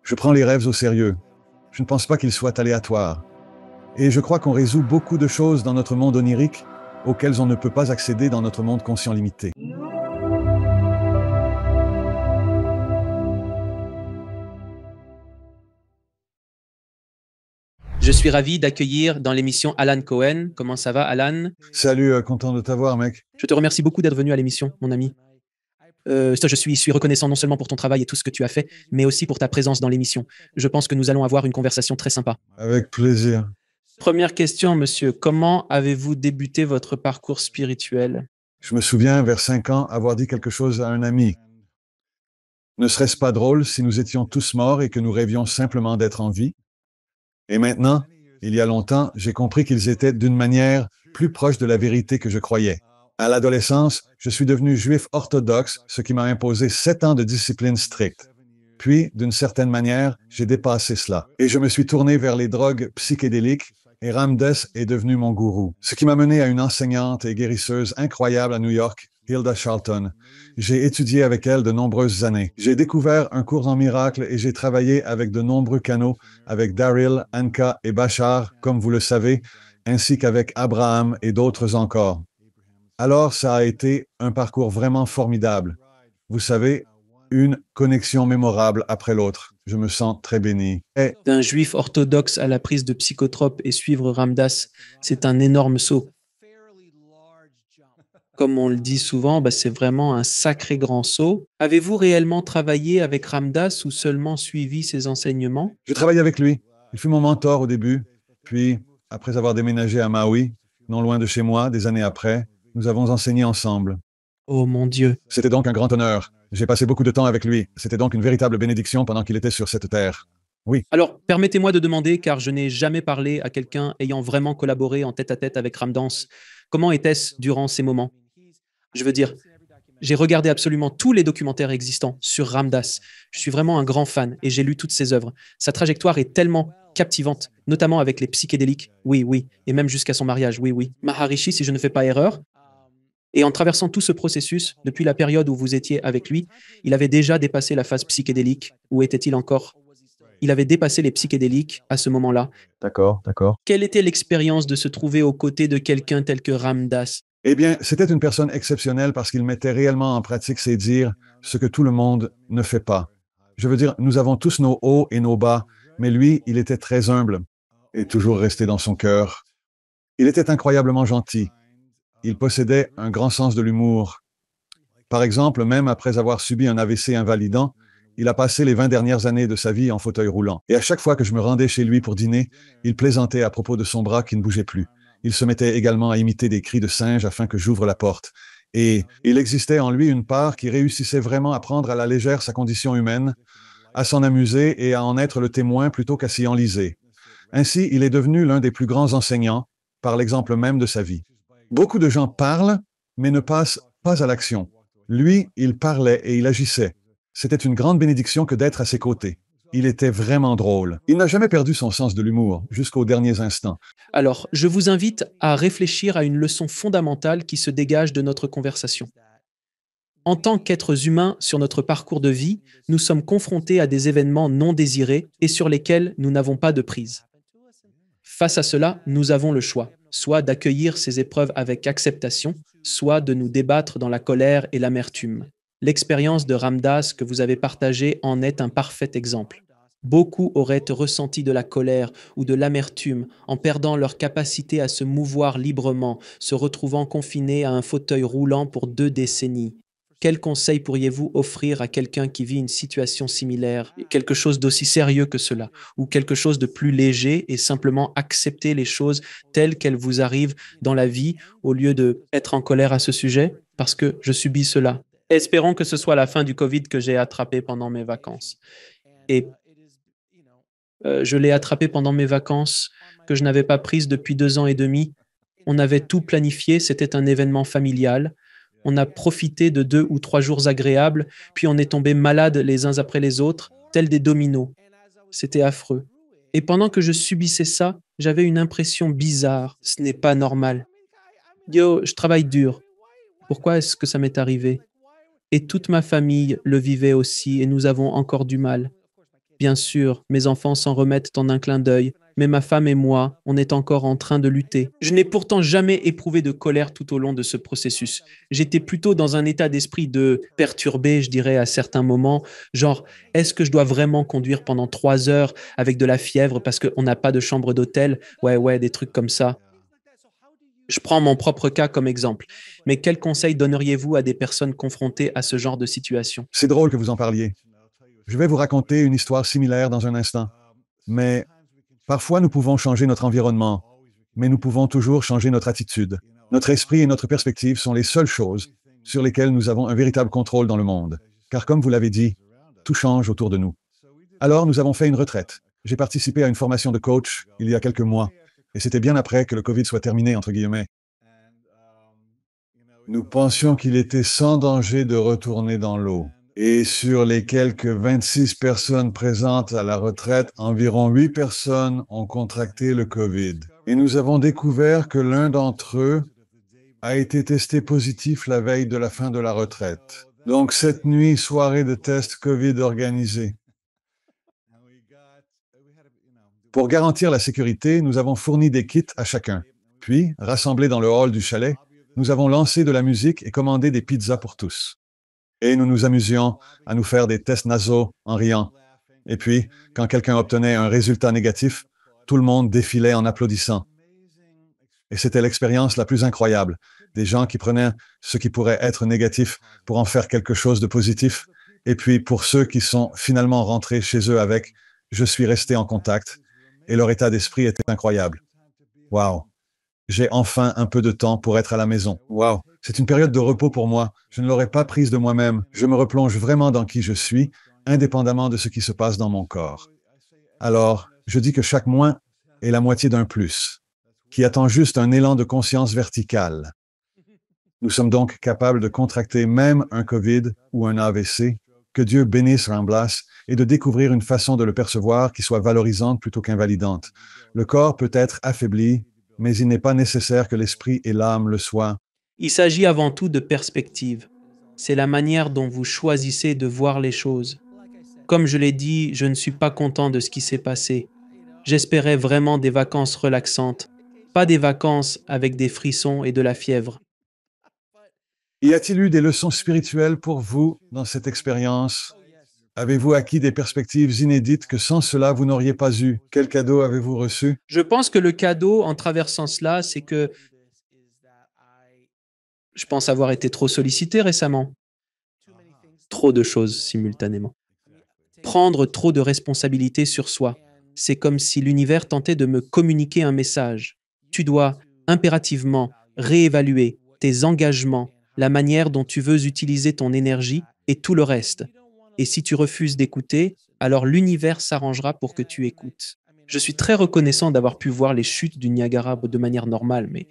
Je prends les rêves au sérieux. Je ne pense pas qu'ils soient aléatoires. Et je crois qu'on résout beaucoup de choses dans notre monde onirique auxquelles on ne peut pas accéder dans notre monde conscient limité. Je suis ravi d'accueillir dans l'émission Alan Cohen. Comment ça va, Alan? Salut, content de t'avoir, mec. Je te remercie beaucoup d'être venu à l'émission, mon ami. Je suis reconnaissant non seulement pour ton travail et tout ce que tu as fait, mais aussi pour ta présence dans l'émission. Je pense que nous allons avoir une conversation très sympa. Avec plaisir. Première question, monsieur. Comment avez-vous débuté votre parcours spirituel? Je me souviens, vers 5 ans, avoir dit quelque chose à un ami. Ne serait-ce pas drôle si nous étions tous morts et que nous rêvions simplement d'être en vie? Et maintenant, il y a longtemps, j'ai compris qu'ils étaient d'une manière plus proche de la vérité que je croyais. À l'adolescence, je suis devenu juif orthodoxe, ce qui m'a imposé 7 ans de discipline stricte. Puis, d'une certaine manière, j'ai dépassé cela. Et je me suis tourné vers les drogues psychédéliques, et Ramdas est devenu mon gourou. Ce qui m'a mené à une enseignante et guérisseuse incroyable à New York, Hilda Charlton. J'ai étudié avec elle de nombreuses années. J'ai découvert un cours en miracles et j'ai travaillé avec de nombreux canaux, avec Daryl, Anka et Bachar, comme vous le savez, ainsi qu'avec Abraham et d'autres encore. Alors, ça a été un parcours vraiment formidable. Vous savez, une connexion mémorable après l'autre. Je me sens très béni. Et D'un juif orthodoxe à la prise de psychotropes et suivre Ramdas, c'est un énorme saut. Comme on le dit souvent, c'est vraiment un sacré grand saut. Avez-vous réellement travaillé avec Ramdas ou seulement suivi ses enseignements? je travaille avec lui. Il fut mon mentor au début. Puis, après avoir déménagé à Maui, non loin de chez moi, des années après, nous avons enseigné ensemble. Oh mon Dieu. C'était donc un grand honneur. J'ai passé beaucoup de temps avec lui. C'était donc une véritable bénédiction pendant qu'il était sur cette terre. Oui. Alors, permettez-moi de demander, car je n'ai jamais parlé à quelqu'un ayant vraiment collaboré en tête-à-tête avec Ramdas, comment était-ce durant ces moments? Je veux dire, j'ai regardé absolument tous les documentaires existants sur Ramdas. Je suis vraiment un grand fan et j'ai lu toutes ses œuvres. Sa trajectoire est tellement captivante, notamment avec les psychédéliques, oui, oui, et même jusqu'à son mariage, oui, oui. Maharishi, si je ne fais pas erreur. Et en traversant tout ce processus, depuis la période où vous étiez avec lui, il avait déjà dépassé la phase psychédélique. Où était-il encore? Il avait dépassé les psychédéliques à ce moment-là. D'accord, d'accord. Quelle était l'expérience de se trouver aux côtés de quelqu'un tel que Ramdas? Eh bien, c'était une personne exceptionnelle parce qu'il mettait réellement en pratique ses dires, ce que tout le monde ne fait pas. Je veux dire, nous avons tous nos hauts et nos bas, mais lui, il était très humble et toujours resté dans son cœur. Il était incroyablement gentil. Il possédait un grand sens de l'humour. Par exemple, même après avoir subi un AVC invalidant, il a passé les 20 dernières années de sa vie en fauteuil roulant. Et à chaque fois que je me rendais chez lui pour dîner, il plaisantait à propos de son bras qui ne bougeait plus. Il se mettait également à imiter des cris de singe afin que j'ouvre la porte. Et il existait en lui une part qui réussissait vraiment à prendre à la légère sa condition humaine, à s'en amuser et à en être le témoin plutôt qu'à s'y enliser. Ainsi, il est devenu l'un des plus grands enseignants, par l'exemple même de sa vie. Beaucoup de gens parlent, mais ne passent pas à l'action. Lui, il parlait et il agissait. C'était une grande bénédiction que d'être à ses côtés. Il était vraiment drôle. Il n'a jamais perdu son sens de l'humour, jusqu'aux derniers instants. Alors, je vous invite à réfléchir à une leçon fondamentale qui se dégage de notre conversation. En tant qu'êtres humains sur notre parcours de vie, nous sommes confrontés à des événements non désirés et sur lesquels nous n'avons pas de prise. Face à cela, nous avons le choix, soit d'accueillir ces épreuves avec acceptation, soit de nous débattre dans la colère et l'amertume. L'expérience de Ramdas que vous avez partagée en est un parfait exemple. Beaucoup auraient ressenti de la colère ou de l'amertume en perdant leur capacité à se mouvoir librement, se retrouvant confinés à un fauteuil roulant pour 2 décennies. Quel conseil pourriez-vous offrir à quelqu'un qui vit une situation similaire, quelque chose d'aussi sérieux que cela, ou quelque chose de plus léger et simplement accepter les choses telles qu'elles vous arrivent dans la vie au lieu de être en colère à ce sujet parce que je subis cela. Espérons que ce soit la fin du Covid que j'ai attrapé pendant mes vacances. Et je l'ai attrapé pendant mes vacances que je n'avais pas prises depuis 2 ans et demi. On avait tout planifié, c'était un événement familial. On a profité de 2 ou 3 jours agréables, puis on est tombés malades les uns après les autres, tels des dominos. C'était affreux. Et pendant que je subissais ça, j'avais une impression bizarre. Ce n'est pas normal. Yo, je travaille dur. Pourquoi est-ce que ça m'est arrivé? Et toute ma famille le vivait aussi et nous avons encore du mal. Bien sûr, mes enfants s'en remettent en un clin d'œil, mais ma femme et moi, on est encore en train de lutter. Je n'ai pourtant jamais éprouvé de colère tout au long de ce processus. J'étais plutôt dans un état d'esprit de perturbé, je dirais, à certains moments, genre, est-ce que je dois vraiment conduire pendant 3 heures avec de la fièvre parce qu'on n'a pas de chambre d'hôtel? Ouais, ouais, des trucs comme ça. Je prends mon propre cas comme exemple. Mais quels conseils donneriez-vous à des personnes confrontées à ce genre de situation? C'est drôle que vous en parliez. Je vais vous raconter une histoire similaire dans un instant. Mais parfois, nous pouvons changer notre environnement, mais nous pouvons toujours changer notre attitude. Notre esprit et notre perspective sont les seules choses sur lesquelles nous avons un véritable contrôle dans le monde. Car comme vous l'avez dit, tout change autour de nous. Alors, nous avons fait une retraite. J'ai participé à une formation de coach il y a quelques mois, et c'était bien après que le COVID soit terminé, entre guillemets. Nous pensions qu'il était sans danger de retourner dans l'eau. Et sur les quelques 26 personnes présentes à la retraite, environ 8 personnes ont contracté le COVID. Et nous avons découvert que l'un d'entre eux a été testé positif la veille de la fin de la retraite. Donc cette nuit, soirée de test COVID organisée. Pour garantir la sécurité, nous avons fourni des kits à chacun. Puis, rassemblés dans le hall du chalet, nous avons lancé de la musique et commandé des pizzas pour tous. Et nous nous amusions à nous faire des tests nasaux en riant. Et puis, quand quelqu'un obtenait un résultat négatif, tout le monde défilait en applaudissant. Et c'était l'expérience la plus incroyable. Des gens qui prenaient ce qui pourrait être négatif pour en faire quelque chose de positif. Et puis, pour ceux qui sont finalement rentrés chez eux avec, je suis resté en contact. Et leur état d'esprit était incroyable. Waouh! J'ai enfin un peu de temps pour être à la maison. Waouh! C'est une période de repos pour moi. Je ne l'aurais pas prise de moi-même. Je me replonge vraiment dans qui je suis, indépendamment de ce qui se passe dans mon corps. Alors, je dis que chaque moins est la moitié d'un plus, qui attend juste un élan de conscience verticale. Nous sommes donc capables de contracter même un COVID ou un AVC, que Dieu bénisse Ramblas, et de découvrir une façon de le percevoir qui soit valorisante plutôt qu'invalidante. Le corps peut être affaibli, mais il n'est pas nécessaire que l'esprit et l'âme le soient. Il s'agit avant tout de perspective. C'est la manière dont vous choisissez de voir les choses. Comme je l'ai dit, je ne suis pas content de ce qui s'est passé. J'espérais vraiment des vacances relaxantes, pas des vacances avec des frissons et de la fièvre. Y a-t-il eu des leçons spirituelles pour vous dans cette expérience? Avez-vous acquis des perspectives inédites que sans cela vous n'auriez pas eues? Quel cadeau avez-vous reçu? Je pense que le cadeau en traversant cela, c'est que je pense avoir été trop sollicité récemment. Trop de choses simultanément. Prendre trop de responsabilités sur soi. C'est comme si l'univers tentait de me communiquer un message. Tu dois impérativement réévaluer tes engagements, la manière dont tu veux utiliser ton énergie et tout le reste. Et si tu refuses d'écouter, alors l'univers s'arrangera pour que tu écoutes. Je suis très reconnaissant d'avoir pu voir les chutes du Niagara de manière normale, mais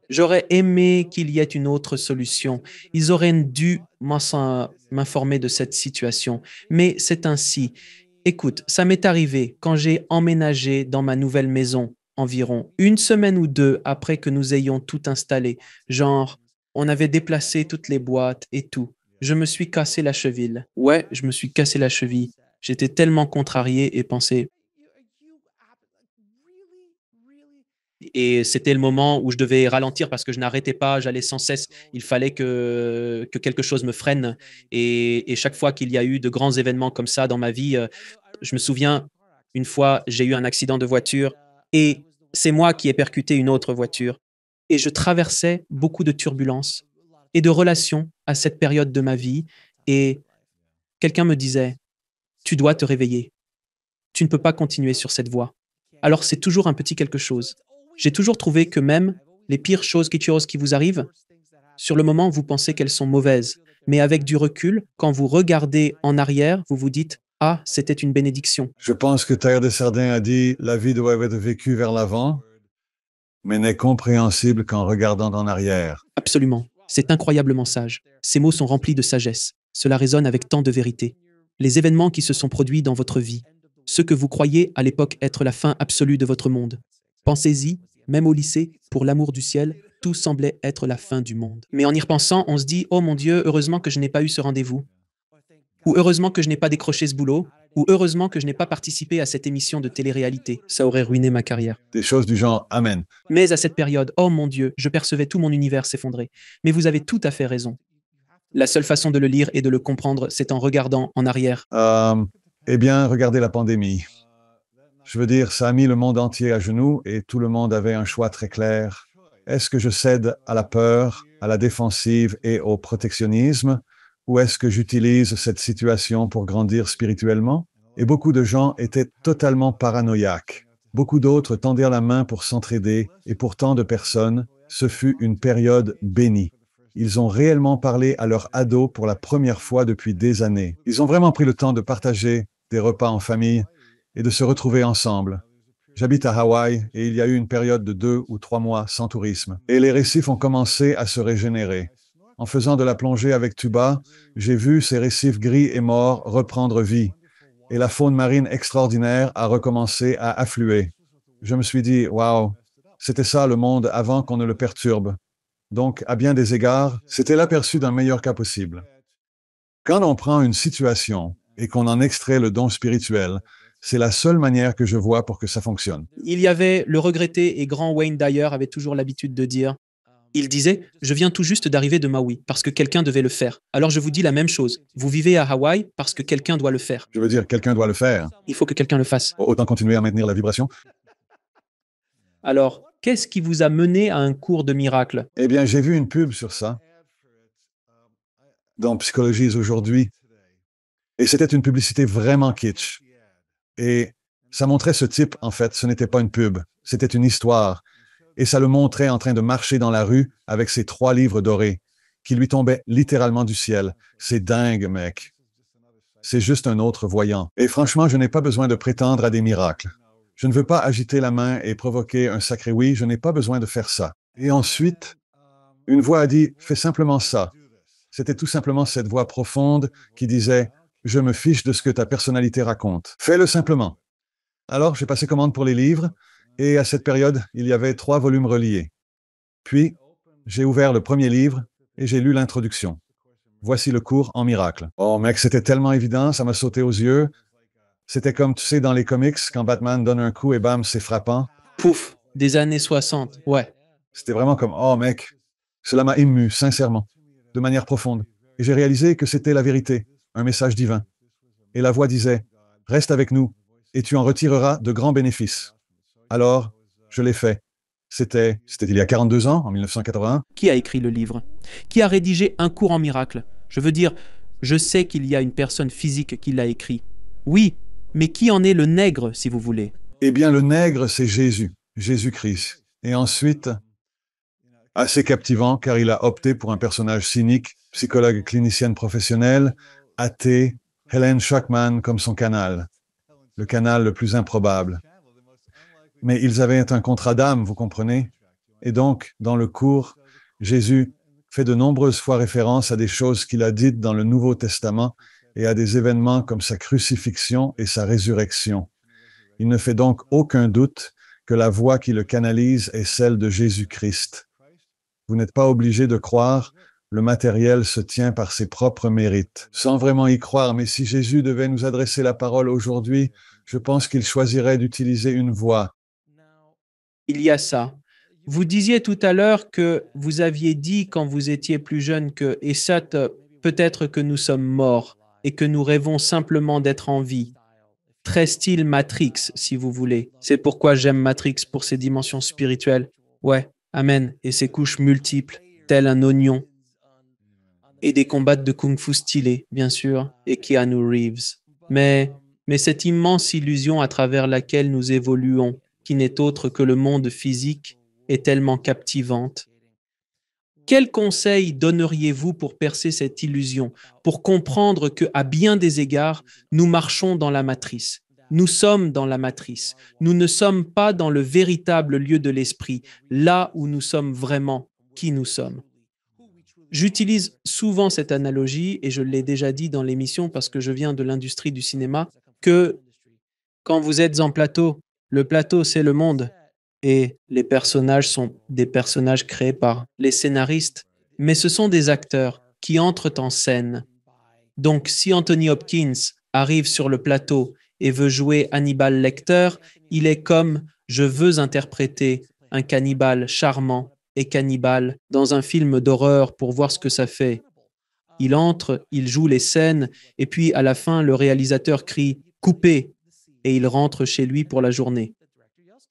j'aurais aimé qu'il y ait une autre solution. Ils auraient dû m'informer de cette situation. Mais c'est ainsi. Écoute, ça m'est arrivé quand j'ai emménagé dans ma nouvelle maison, environ une semaine ou deux après que nous ayons tout installé. Genre, on avait déplacé toutes les boîtes et tout. Je me suis cassé la cheville. Ouais, je me suis cassé la cheville. J'étais tellement contrarié et pensé, et c'était le moment où je devais ralentir parce que je n'arrêtais pas, j'allais sans cesse. Il fallait que quelque chose me freine. Et chaque fois qu'il y a eu de grands événements comme ça dans ma vie, je me souviens, une fois, j'ai eu un accident de voiture et c'est moi qui ai percuté une autre voiture. Et je traversais beaucoup de turbulences et de relations à cette période de ma vie. Et quelqu'un me disait, tu dois te réveiller. Tu ne peux pas continuer sur cette voie. Alors c'est toujours un petit quelque chose. J'ai toujours trouvé que même les pires choses qui vous arrivent, sur le moment, vous pensez qu'elles sont mauvaises. Mais avec du recul, quand vous regardez en arrière, vous vous dites, ah, c'était une bénédiction. Je pense que Terre de Sardin a dit la vie doit être vécue vers l'avant, mais n'est compréhensible qu'en regardant en arrière. Absolument. C'est incroyablement sage. Ces mots sont remplis de sagesse. Cela résonne avec tant de vérité. Les événements qui se sont produits dans votre vie, ce que vous croyez à l'époque être la fin absolue de votre monde. Pensez-y, même au lycée, pour l'amour du ciel, tout semblait être la fin du monde. Mais en y repensant, on se dit, oh mon Dieu, heureusement que je n'ai pas eu ce rendez-vous. ou heureusement que je n'ai pas décroché ce boulot, ou heureusement que je n'ai pas participé à cette émission de télé-réalité, ça aurait ruiné ma carrière. Des choses du genre Amen. Mais à cette période, oh mon Dieu, je percevais tout mon univers s'effondrer. Mais vous avez tout à fait raison. La seule façon de le lire et de le comprendre, c'est en regardant en arrière. Eh bien, regardez la pandémie. Je veux dire, ça a mis le monde entier à genoux et tout le monde avait un choix très clair. Est-ce que je cède à la peur, à la défensive et au protectionnisme, ou est-ce que j'utilise cette situation pour grandir spirituellement? Et beaucoup de gens étaient totalement paranoïaques. Beaucoup d'autres tendirent la main pour s'entraider, et pour tant de personnes, ce fut une période bénie. Ils ont réellement parlé à leurs ados pour la première fois depuis des années. Ils ont vraiment pris le temps de partager des repas en famille et de se retrouver ensemble. J'habite à Hawaï et il y a eu une période de 2 ou 3 mois sans tourisme. Et les récifs ont commencé à se régénérer. En faisant de la plongée avec tuba, j'ai vu ces récifs gris et morts reprendre vie. Et la faune marine extraordinaire a recommencé à affluer. Je me suis dit, waouh, c'était ça le monde avant qu'on ne le perturbe. Donc, à bien des égards, c'était l'aperçu d'un meilleur cas possible. Quand on prend une situation et qu'on en extrait le don spirituel, c'est la seule manière que je vois pour que ça fonctionne. Il y avait le regretté et grand Wayne Dyer avait toujours l'habitude de dire, il disait, je viens tout juste d'arriver de Maui parce que quelqu'un devait le faire. Alors je vous dis la même chose. Vous vivez à Hawaï parce que quelqu'un doit le faire. Je veux dire, quelqu'un doit le faire. Il faut que quelqu'un le fasse. Autant continuer à maintenir la vibration. Alors, qu'est-ce qui vous a mené à un cours de miracle? Eh bien, j'ai vu une pub sur ça dans Psychologie aujourd'hui. Et c'était une publicité vraiment kitsch. Et ça montrait ce type, en fait, ce n'était pas une pub, c'était une histoire. Et ça le montrait en train de marcher dans la rue avec ses 3 livres dorés, qui lui tombaient littéralement du ciel. C'est dingue, mec. C'est juste un autre voyant. Et franchement, je n'ai pas besoin de prétendre à des miracles. Je ne veux pas agiter la main et provoquer un sacré oui, je n'ai pas besoin de faire ça. Et ensuite, une voix a dit, fais simplement ça. C'était tout simplement cette voix profonde qui disait, je me fiche de ce que ta personnalité raconte. Fais-le simplement. Alors, j'ai passé commande pour les livres, et à cette période, il y avait 3 volumes reliés. Puis, j'ai ouvert le premier livre et j'ai lu l'introduction. Voici le cours en miracle. Oh mec, c'était tellement évident, ça m'a sauté aux yeux. C'était comme, tu sais, dans les comics, quand Batman donne un coup et bam, c'est frappant. Pouf, des années 60, ouais. C'était vraiment comme, oh mec, cela m'a ému, sincèrement, de manière profonde. Et j'ai réalisé que c'était la vérité, un message divin. Et la voix disait, reste avec nous, et tu en retireras de grands bénéfices. Alors, je l'ai fait. C'était il y a 42 ans, en 1981. Qui a écrit le livre? Qui a rédigé un cours en miracle? Je veux dire, je sais qu'il y a une personne physique qui l'a écrit. Oui, mais qui en est le nègre, si vous voulez? Eh bien, le nègre, c'est Jésus, Jésus-Christ. Et ensuite, assez captivant, car il a opté pour un personnage cynique, psychologue clinicienne professionnelle, athée, Helen Schuckman comme son canal. Le canal le plus improbable. Mais ils avaient un contrat d'âme, vous comprenez? Et donc, dans le cours, Jésus fait de nombreuses fois référence à des choses qu'il a dites dans le Nouveau Testament et à des événements comme sa crucifixion et sa résurrection. Il ne fait donc aucun doute que la voix qui le canalise est celle de Jésus-Christ. Vous n'êtes pas obligé de croire, le matériel se tient par ses propres mérites. Sans vraiment y croire, mais si Jésus devait nous adresser la parole aujourd'hui, je pense qu'il choisirait d'utiliser une voix. Il y a ça. Vous disiez tout à l'heure que vous aviez dit quand vous étiez plus jeune que, et ça, peut-être que nous sommes morts et que nous rêvons simplement d'être en vie. Très style Matrix, si vous voulez. C'est pourquoi j'aime Matrix pour ses dimensions spirituelles. Ouais, amen. Et ses couches multiples, tel un oignon. Et des combats de kung-fu stylés, bien sûr, et Keanu Reeves. Mais cette immense illusion à travers laquelle nous évoluons, qui n'est autre que le monde physique, est tellement captivante. Quel conseil donneriez-vous pour percer cette illusion, pour comprendre que, à bien des égards, nous marchons dans la matrice? Nous sommes dans la matrice. Nous ne sommes pas dans le véritable lieu de l'esprit, là où nous sommes vraiment qui nous sommes. J'utilise souvent cette analogie, et je l'ai déjà dit dans l'émission parce que je viens de l'industrie du cinéma, que quand vous êtes en plateau, le plateau c'est le monde, et les personnages sont des personnages créés par les scénaristes, mais ce sont des acteurs qui entrent en scène. Donc, si Anthony Hopkins arrive sur le plateau et veut jouer Hannibal Lecter, il est comme je veux interpréter un cannibale charmant et cannibale dans un film d'horreur pour voir ce que ça fait. Il entre, il joue les scènes, et puis à la fin, le réalisateur crie coupé, et il rentre chez lui pour la journée.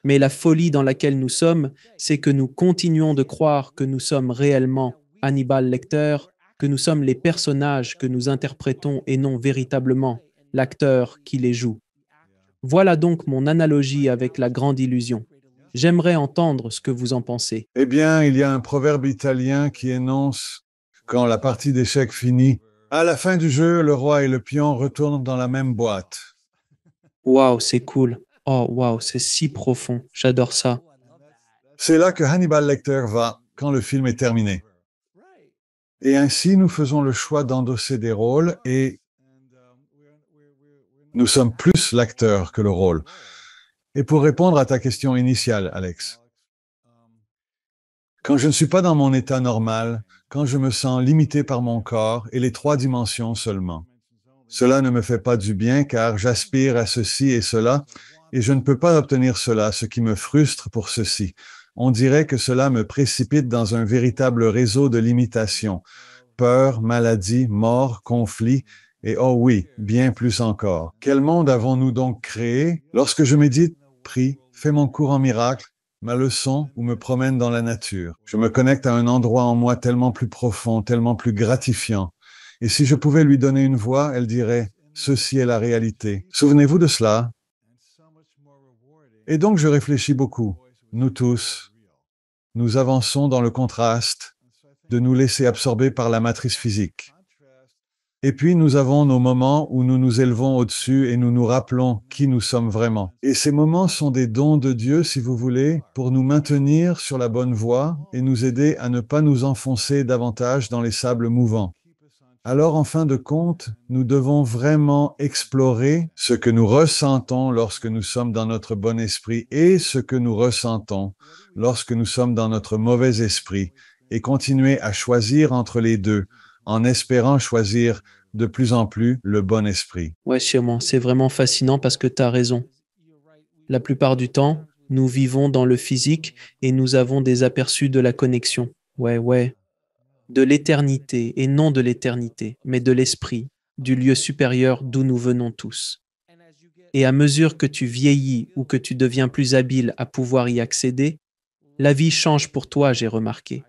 Mais la folie dans laquelle nous sommes, c'est que nous continuons de croire que nous sommes réellement Hannibal Lecter, que nous sommes les personnages que nous interprétons et non véritablement l'acteur qui les joue. Voilà donc mon analogie avec la grande illusion. J'aimerais entendre ce que vous en pensez. Eh bien, il y a un proverbe italien qui énonce, quand la partie d'échecs finit, à la fin du jeu, le roi et le pion retournent dans la même boîte. Waouh, c'est cool. Oh, waouh, c'est si profond. J'adore ça. C'est là que Hannibal Lecter va quand le film est terminé. Et ainsi, nous faisons le choix d'endosser des rôles et nous sommes plus l'acteur que le rôle. Et pour répondre à ta question initiale, Alex, quand je ne suis pas dans mon état normal, quand je me sens limité par mon corps et les 3 dimensions seulement, cela ne me fait pas du bien car j'aspire à ceci et cela et je ne peux pas obtenir cela, ce qui me frustre pour ceci. On dirait que cela me précipite dans un véritable réseau de limitations. Peur, maladie, mort, conflit, et oh oui, bien plus encore. Quel monde avons-nous donc créé? Lorsque je médite, prie, fais mon cours en miracle, ma leçon ou me promène dans la nature, je me connecte à un endroit en moi tellement plus profond, tellement plus gratifiant. Et si je pouvais lui donner une voix, elle dirait, ceci est la réalité. Souvenez-vous de cela. Et donc je réfléchis beaucoup. Nous tous, nous avançons dans le contraste de nous laisser absorber par la matrice physique. Et puis nous avons nos moments où nous nous élevons au-dessus et nous nous rappelons qui nous sommes vraiment. Et ces moments sont des dons de Dieu, si vous voulez, pour nous maintenir sur la bonne voie et nous aider à ne pas nous enfoncer davantage dans les sables mouvants. Alors, en fin de compte, nous devons vraiment explorer ce que nous ressentons lorsque nous sommes dans notre bon esprit et ce que nous ressentons lorsque nous sommes dans notre mauvais esprit et continuer à choisir entre les deux en espérant choisir de plus en plus le bon esprit. Ouais, sûrement. C'est vraiment fascinant parce que tu as raison. La plupart du temps, nous vivons dans le physique et nous avons des aperçus de la connexion. Ouais, ouais. De l'éternité et non de l'éternité, mais de l'esprit, du lieu supérieur d'où nous venons tous. Et à mesure que tu vieillis ou que tu deviens plus habile à pouvoir y accéder, la vie change pour toi, j'ai remarqué.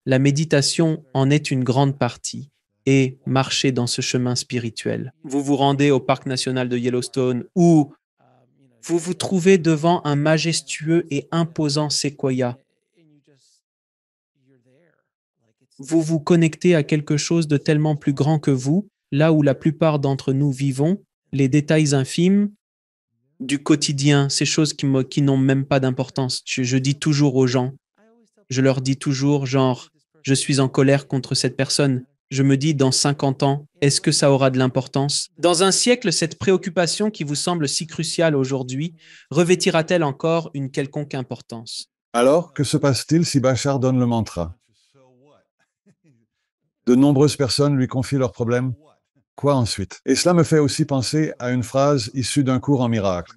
La méditation en est une grande partie et marcher dans ce chemin spirituel. Vous vous rendez au parc national de Yellowstone ou vous vous trouvez devant un majestueux et imposant séquoia. Vous vous connectez à quelque chose de tellement plus grand que vous, là où la plupart d'entre nous vivons, les détails infimes du quotidien, ces choses qui n'ont même pas d'importance. Je dis toujours aux gens, je leur dis toujours, genre, je suis en colère contre cette personne. Je me dis, dans 50 ans, est-ce que ça aura de l'importance? Dans un siècle, cette préoccupation qui vous semble si cruciale aujourd'hui, revêtira-t-elle encore une quelconque importance? Alors, que se passe-t-il si Bachar donne le mantra? De nombreuses personnes lui confient leurs problèmes. Quoi ensuite? Et cela me fait aussi penser à une phrase issue d'un cours en miracle,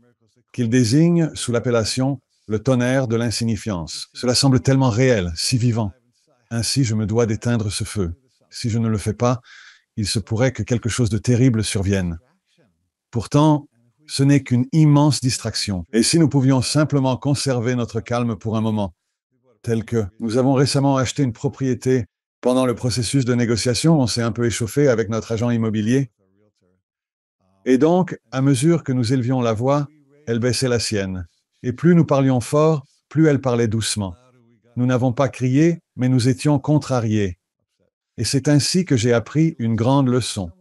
qu'il désigne sous l'appellation le tonnerre de l'insignifiance. Cela semble tellement réel, si vivant. Ainsi, je me dois d'éteindre ce feu. Si je ne le fais pas, il se pourrait que quelque chose de terrible survienne. Pourtant, ce n'est qu'une immense distraction. Et si nous pouvions simplement conserver notre calme pour un moment, tel que nous avons récemment acheté une propriété. Pendant le processus de négociation, on s'est un peu échauffé avec notre agent immobilier. Et donc, à mesure que nous élevions la voix, elle baissait la sienne. Et plus nous parlions fort, plus elle parlait doucement. Nous n'avons pas crié, mais nous étions contrariés. Et c'est ainsi que j'ai appris une grande leçon.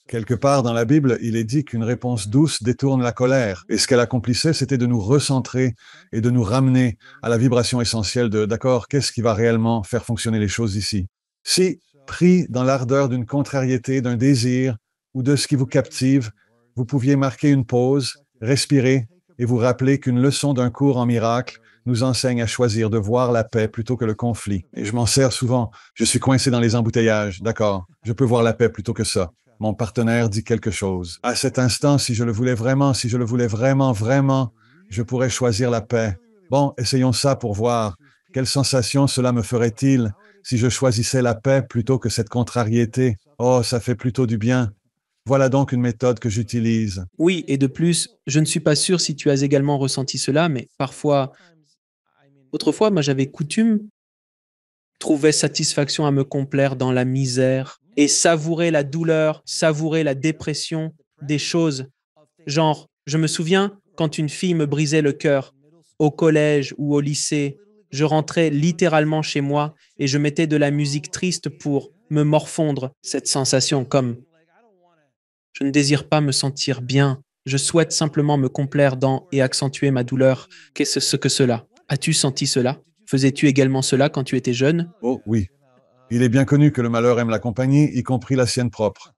Quelque part dans la Bible, il est dit qu'une réponse douce détourne la colère. Et ce qu'elle accomplissait, c'était de nous recentrer et de nous ramener à la vibration essentielle de d'accord, qu'est-ce qui va réellement faire fonctionner les choses ici? Si, pris dans l'ardeur d'une contrariété, d'un désir ou de ce qui vous captive, vous pouviez marquer une pause, respirer et vous rappeler qu'une leçon d'un cours en miracle nous enseigne à choisir de voir la paix plutôt que le conflit. Et je m'en sers souvent. Je suis coincé dans les embouteillages. D'accord. Je peux voir la paix plutôt que ça. Mon partenaire dit quelque chose. À cet instant, si je le voulais vraiment, si je le voulais vraiment, vraiment, je pourrais choisir la paix. Bon, essayons ça pour voir. Quelle sensation cela me ferait-il si je choisissais la paix plutôt que cette contrariété? Oh, ça fait plutôt du bien. Voilà donc une méthode que j'utilise. Oui, et de plus, je ne suis pas sûr si tu as également ressenti cela, mais parfois, autrefois, moi j'avais coutume, trouver satisfaction à me complaire dans la misère et savourer la douleur, savourer la dépression des choses. Genre, je me souviens quand une fille me brisait le cœur, au collège ou au lycée, je rentrais littéralement chez moi et je mettais de la musique triste pour me morfondre cette sensation comme je ne désire pas me sentir bien, je souhaite simplement me complaire dans et accentuer ma douleur. Qu'est-ce que cela? As-tu senti cela? Faisais-tu également cela quand tu étais jeune? Oh oui, il est bien connu que le malheur aime la compagnie, y compris la sienne propre.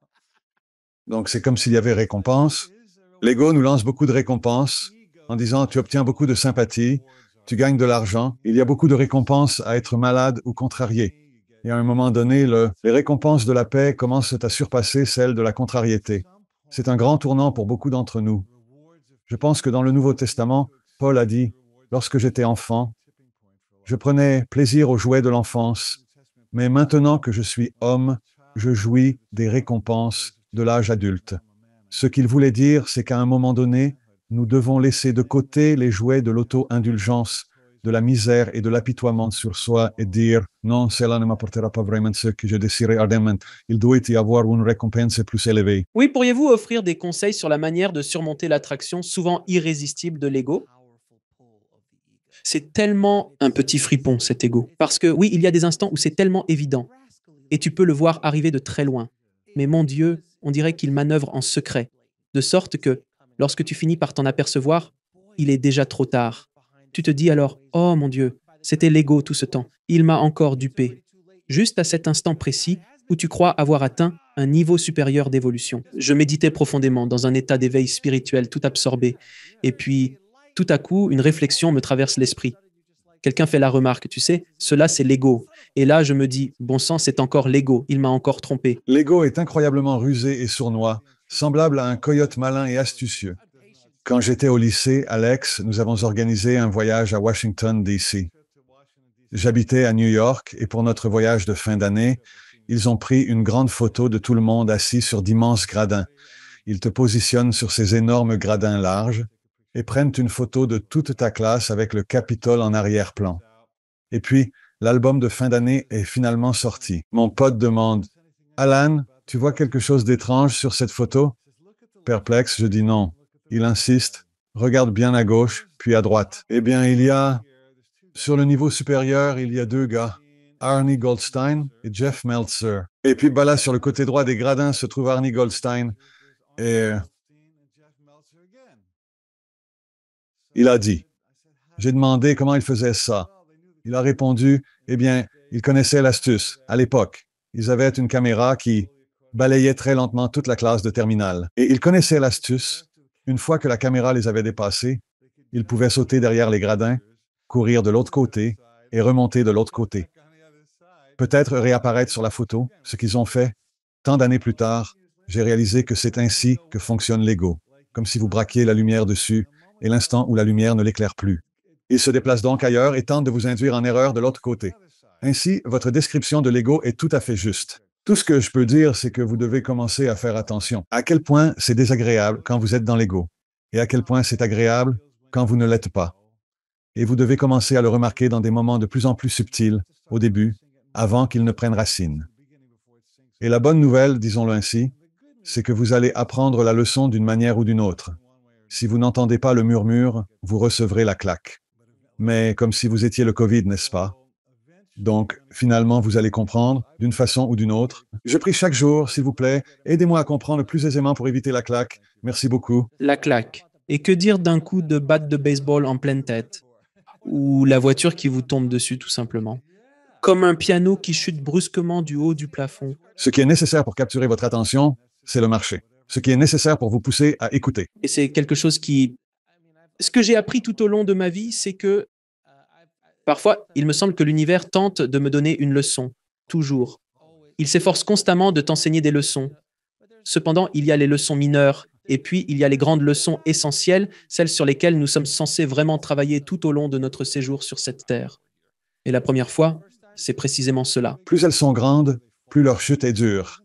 Donc c'est comme s'il y avait récompense. L'ego nous lance beaucoup de récompenses en disant tu obtiens beaucoup de sympathie, tu gagnes de l'argent. Il y a beaucoup de récompenses à être malade ou contrarié. Et à un moment donné, les récompenses de la paix commencent à surpasser celles de la contrariété. C'est un grand tournant pour beaucoup d'entre nous. Je pense que dans le Nouveau Testament, Paul a dit, lorsque j'étais enfant, je prenais plaisir aux jouets de l'enfance, mais maintenant que je suis homme, je jouis des récompenses de l'âge adulte. Ce qu'il voulait dire, c'est qu'à un moment donné, nous devons laisser de côté les jouets de l'auto-indulgence, de la misère et de l'apitoiement sur soi et dire non, cela ne m'apportera pas vraiment ce que je désirais ardemment. Il doit y avoir une récompense plus élevée. Oui, pourriez-vous offrir des conseils sur la manière de surmonter l'attraction souvent irrésistible de l'ego? C'est tellement un petit fripon, cet ego. Parce que oui, il y a des instants où c'est tellement évident et tu peux le voir arriver de très loin. Mais mon Dieu, on dirait qu'il manœuvre en secret, de sorte que, lorsque tu finis par t'en apercevoir, il est déjà trop tard. Tu te dis alors, oh mon Dieu, c'était l'ego tout ce temps, il m'a encore dupé. Juste à cet instant précis où tu crois avoir atteint un niveau supérieur d'évolution. Je méditais profondément dans un état d'éveil spirituel tout absorbé, et puis, tout à coup, une réflexion me traverse l'esprit. Quelqu'un fait la remarque, tu sais, cela c'est l'ego. Et là, je me dis, bon sang, c'est encore l'ego, il m'a encore trompé. L'ego est incroyablement rusé et sournois, semblable à un coyote malin et astucieux. Quand j'étais au lycée, Alex, nous avons organisé un voyage à Washington, D.C. J'habitais à New York et pour notre voyage de fin d'année, ils ont pris une grande photo de tout le monde assis sur d'immenses gradins. Ils te positionnent sur ces énormes gradins larges et prennent une photo de toute ta classe avec le Capitole en arrière-plan. Et puis, l'album de fin d'année est finalement sorti. Mon pote demande, Alan, tu vois quelque chose d'étrange sur cette photo? Perplexe, je dis non. Il insiste, regarde bien à gauche, puis à droite. Eh bien, sur le niveau supérieur, il y a deux gars, Arnie Goldstein et Jeff Meltzer. Et puis bah là, sur le côté droit des gradins se trouve Arnie Goldstein. Et il a dit, j'ai demandé comment il faisait ça. Il a répondu, eh bien, il connaissait l'astuce. À l'époque, ils avaient une caméra qui balayait très lentement toute la classe de terminale. Et ils connaissaient l'astuce. Une fois que la caméra les avait dépassés, ils pouvaient sauter derrière les gradins, courir de l'autre côté et remonter de l'autre côté. Peut-être réapparaître sur la photo, ce qu'ils ont fait. Tant d'années plus tard, j'ai réalisé que c'est ainsi que fonctionne l'ego, comme si vous braquiez la lumière dessus et l'instant où la lumière ne l'éclaire plus. Il se déplace donc ailleurs et tente de vous induire en erreur de l'autre côté. Ainsi, votre description de l'ego est tout à fait juste. Tout ce que je peux dire, c'est que vous devez commencer à faire attention. À quel point c'est désagréable quand vous êtes dans l'ego, et à quel point c'est agréable quand vous ne l'êtes pas. Et vous devez commencer à le remarquer dans des moments de plus en plus subtils, au début, avant qu'il ne prenne racine. Et la bonne nouvelle, disons-le ainsi, c'est que vous allez apprendre la leçon d'une manière ou d'une autre. Si vous n'entendez pas le murmure, vous recevrez la claque. Mais comme si vous étiez le Covid, n'est-ce pas? Donc, finalement, vous allez comprendre, d'une façon ou d'une autre. Je prie chaque jour, s'il vous plaît, aidez-moi à comprendre plus aisément pour éviter la claque. Merci beaucoup. La claque. Et que dire d'un coup de batte de baseball en pleine tête? Ou la voiture qui vous tombe dessus tout simplement? Comme un piano qui chute brusquement du haut du plafond. Ce qui est nécessaire pour capturer votre attention, c'est le marché. Ce qui est nécessaire pour vous pousser à écouter. Et c'est quelque chose qui... Ce que j'ai appris tout au long de ma vie, c'est que Parfois, il me semble que l'univers tente de me donner une leçon, toujours. Il s'efforce constamment de t'enseigner des leçons. Cependant, il y a les leçons mineures, et puis il y a les grandes leçons essentielles, celles sur lesquelles nous sommes censés vraiment travailler tout au long de notre séjour sur cette terre. Et la première fois, c'est précisément cela. Plus elles sont grandes, plus leur chute est dure.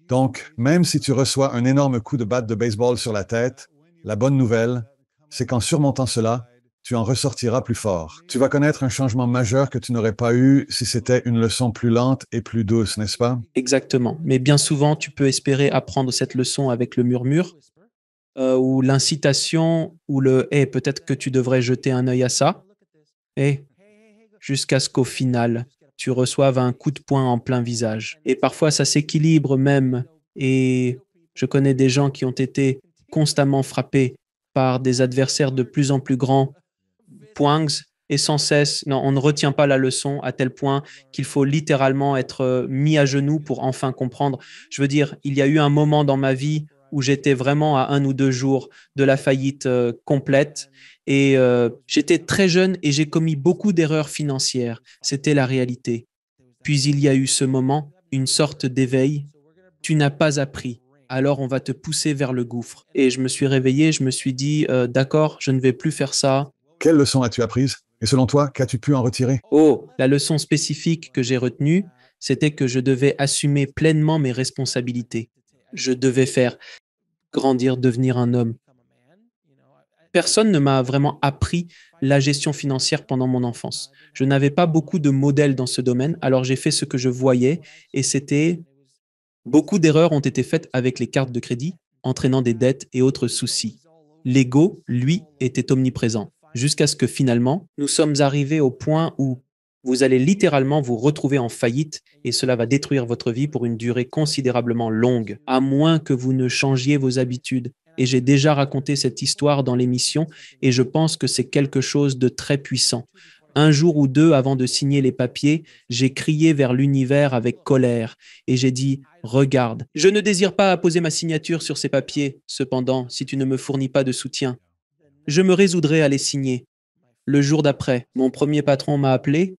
Donc, même si tu reçois un énorme coup de batte de baseball sur la tête, la bonne nouvelle, c'est qu'en surmontant cela, tu en ressortiras plus fort. Tu vas connaître un changement majeur que tu n'aurais pas eu si c'était une leçon plus lente et plus douce, n'est-ce pas? Exactement. Mais bien souvent, tu peux espérer apprendre cette leçon avec le murmure, ou l'incitation, ou le peut-être que tu devrais jeter un œil à ça. Et jusqu'à ce qu'au final, tu reçoives un coup de poing en plein visage. Et parfois, ça s'équilibre même. Et je connais des gens qui ont été constamment frappés par des adversaires de plus en plus grands, points, et sans cesse, non, on ne retient pas la leçon à tel point qu'il faut littéralement être mis à genoux pour enfin comprendre. Je veux dire, il y a eu un moment dans ma vie où j'étais vraiment à 1 ou 2 jours de la faillite complète. Et j'étais très jeune et j'ai commis beaucoup d'erreurs financières. C'était la réalité. Puis il y a eu ce moment, une sorte d'éveil. Tu n'as pas appris. Alors on va te pousser vers le gouffre. Et je me suis réveillé, je me suis dit, d'accord, je ne vais plus faire ça. Quelle leçon as-tu apprises? Et selon toi, qu'as-tu pu en retirer? Oh, la leçon spécifique que j'ai retenue, c'était que je devais assumer pleinement mes responsabilités. Je devais faire grandir, devenir un homme. Personne ne m'a vraiment appris la gestion financière pendant mon enfance. Je n'avais pas beaucoup de modèles dans ce domaine, alors j'ai fait ce que je voyais et c'était beaucoup d'erreurs ont été faites avec les cartes de crédit, entraînant des dettes et autres soucis. L'ego, lui, était omniprésent, jusqu'à ce que finalement, nous sommes arrivés au point où vous allez littéralement vous retrouver en faillite et cela va détruire votre vie pour une durée considérablement longue, à moins que vous ne changiez vos habitudes. Et j'ai déjà raconté cette histoire dans l'émission et je pense que c'est quelque chose de très puissant. Un jour ou deux avant de signer les papiers, j'ai crié vers l'univers avec colère et j'ai dit: regarde, je ne désire pas apposer ma signature sur ces papiers, cependant, si tu ne me fournis pas de soutien, je me résoudrai à les signer. Le jour d'après, mon premier patron m'a appelé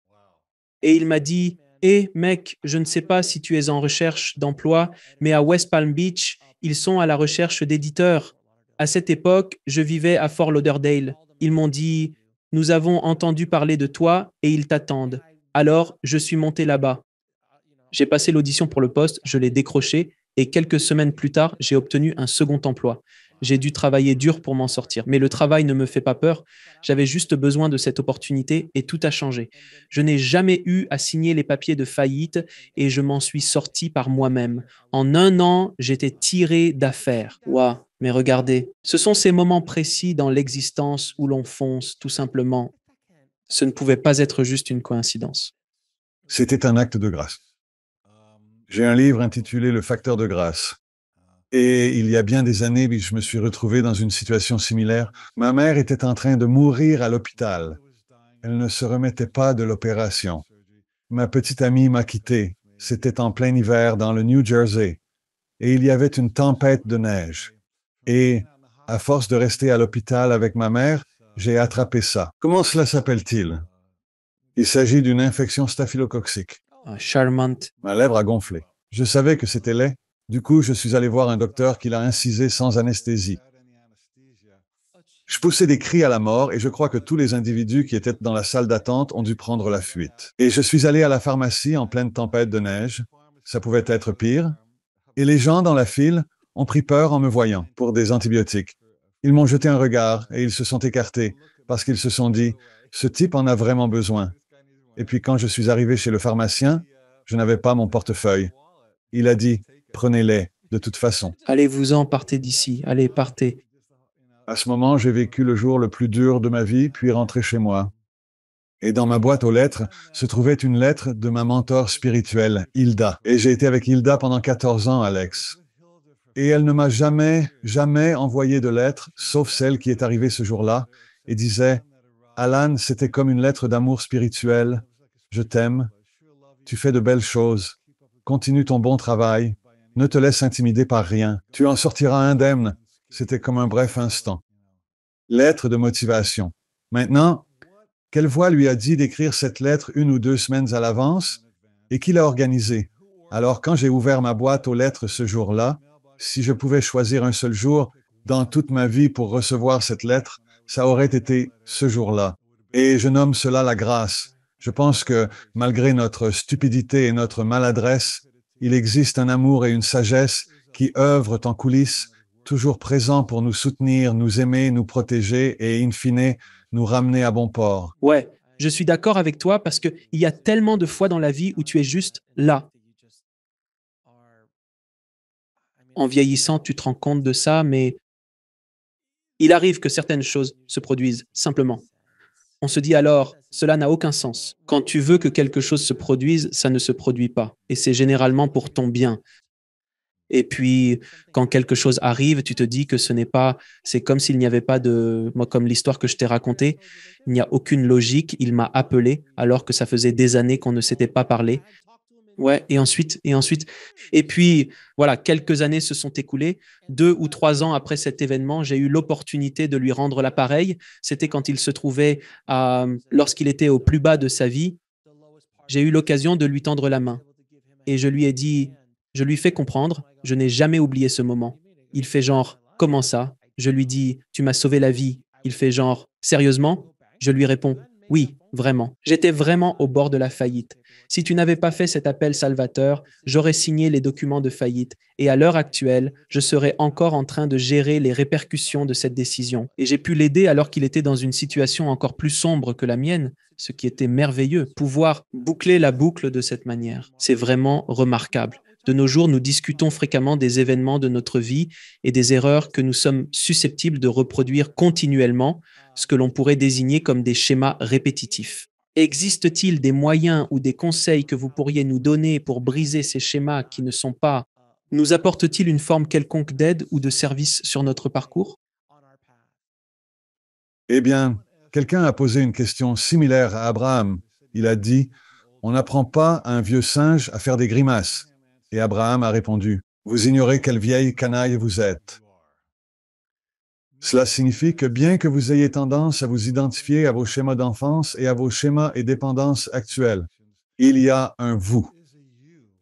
et il m'a dit: hé mec, je ne sais pas si tu es en recherche d'emploi, mais à West Palm Beach, ils sont à la recherche d'éditeurs. À cette époque, je vivais à Fort Lauderdale. Ils m'ont dit: nous avons entendu parler de toi et ils t'attendent. Alors, je suis monté là-bas. J'ai passé l'audition pour le poste, je l'ai décroché et quelques semaines plus tard, j'ai obtenu un second emploi. J'ai dû travailler dur pour m'en sortir, mais le travail ne me fait pas peur. J'avais juste besoin de cette opportunité et tout a changé. Je n'ai jamais eu à signer les papiers de faillite et je m'en suis sorti par moi-même. En un an, j'étais tiré d'affaire. Waouh, mais regardez, ce sont ces moments précis dans l'existence où l'on fonce, tout simplement. Ce ne pouvait pas être juste une coïncidence. C'était un acte de grâce. J'ai un livre intitulé Le facteur de grâce. Et il y a bien des années, je me suis retrouvé dans une situation similaire. Ma mère était en train de mourir à l'hôpital. Elle ne se remettait pas de l'opération. Ma petite amie m'a quitté. C'était en plein hiver dans le New Jersey. Et il y avait une tempête de neige. Et, à force de rester à l'hôpital avec ma mère, j'ai attrapé ça. Comment cela s'appelle-t-il? Il s'agit d'une infection staphylococcique. Charmante. Ma lèvre a gonflé. Je savais que c'était laid. Du coup, je suis allé voir un docteur qui l'a incisé sans anesthésie. Je poussais des cris à la mort et je crois que tous les individus qui étaient dans la salle d'attente ont dû prendre la fuite. Et je suis allé à la pharmacie en pleine tempête de neige. Ça pouvait être pire. Et les gens dans la file ont pris peur en me voyant pour des antibiotiques. Ils m'ont jeté un regard et ils se sont écartés parce qu'ils se sont dit, ce type en a vraiment besoin. Et puis quand je suis arrivé chez le pharmacien, je n'avais pas mon portefeuille. Il a dit, prenez-les, de toute façon. Allez-vous-en, partez d'ici, allez, partez. À ce moment, j'ai vécu le jour le plus dur de ma vie, puis rentré chez moi. Et dans ma boîte aux lettres se trouvait une lettre de ma mentor spirituelle, Hilda. Et j'ai été avec Hilda pendant 14 ans, Alex. Et elle ne m'a jamais envoyé de lettre, sauf celle qui est arrivée ce jour-là, et disait, Alan, c'était comme une lettre d'amour spirituel. Je t'aime. Tu fais de belles choses. Continue ton bon travail. Ne te laisse intimider par rien. Tu en sortiras indemne. C'était comme un bref instant. Lettre de motivation. Maintenant, Quelle voix lui a dit d'écrire cette lettre 1 ou 2 semaines à l'avance et qui l'a organisée? Alors, quand j'ai ouvert ma boîte aux lettres ce jour-là, si je pouvais choisir un seul jour dans toute ma vie pour recevoir cette lettre, ça aurait été ce jour-là. Et je nomme cela la grâce. Je pense que malgré notre stupidité et notre maladresse, il existe un amour et une sagesse qui œuvrent en coulisses, toujours présents pour nous soutenir, nous aimer, nous protéger et, in fine, nous ramener à bon port. Ouais, je suis d'accord avec toi parce qu'il y a tellement de fois dans la vie où tu es juste là. En vieillissant, tu te rends compte de ça, mais il arrive que certaines choses se produisent simplement. On se dit alors, cela n'a aucun sens. Quand tu veux que quelque chose se produise, ça ne se produit pas. Et c'est généralement pour ton bien. Et puis, quand quelque chose arrive, tu te dis que ce n'est pas, c'est comme s'il n'y avait pas de, moi, comme l'histoire que je t'ai racontée, il n'y a aucune logique. Il m'a appelé alors que ça faisait des années qu'on ne s'était pas parlé. Ouais, et ensuite, et ensuite. Et puis, voilà, quelques années se sont écoulées. 2 ou 3 ans après cet événement, j'ai eu l'opportunité de lui rendre l'appareil. C'était quand il se trouvait lorsqu'il était au plus bas de sa vie. J'ai eu l'occasion de lui tendre la main. Et je lui ai dit, je lui fais comprendre, je n'ai jamais oublié ce moment. Il fait genre, comment ça? Je lui dis, tu m'as sauvé la vie. Il fait genre, sérieusement? Je lui réponds, oui, vraiment. J'étais vraiment au bord de la faillite. Si tu n'avais pas fait cet appel salvateur, j'aurais signé les documents de faillite et à l'heure actuelle, je serais encore en train de gérer les répercussions de cette décision. Et j'ai pu l'aider alors qu'il était dans une situation encore plus sombre que la mienne, ce qui était merveilleux. Pouvoir boucler la boucle de cette manière, c'est vraiment remarquable. De nos jours, nous discutons fréquemment des événements de notre vie et des erreurs que nous sommes susceptibles de reproduire continuellement, ce que l'on pourrait désigner comme des schémas répétitifs. Existe-t-il des moyens ou des conseils que vous pourriez nous donner pour briser ces schémas qui ne sont pas... Nous apporte-t-il une forme quelconque d'aide ou de service sur notre parcours? Eh bien, quelqu'un a posé une question similaire à Abraham. Il a dit, on n'apprend pas à un vieux singe à faire des grimaces. Et Abraham a répondu, vous ignorez quelle vieille canaille vous êtes. Cela signifie que bien que vous ayez tendance à vous identifier à vos schémas d'enfance et à vos schémas et dépendances actuels, il y a un vous.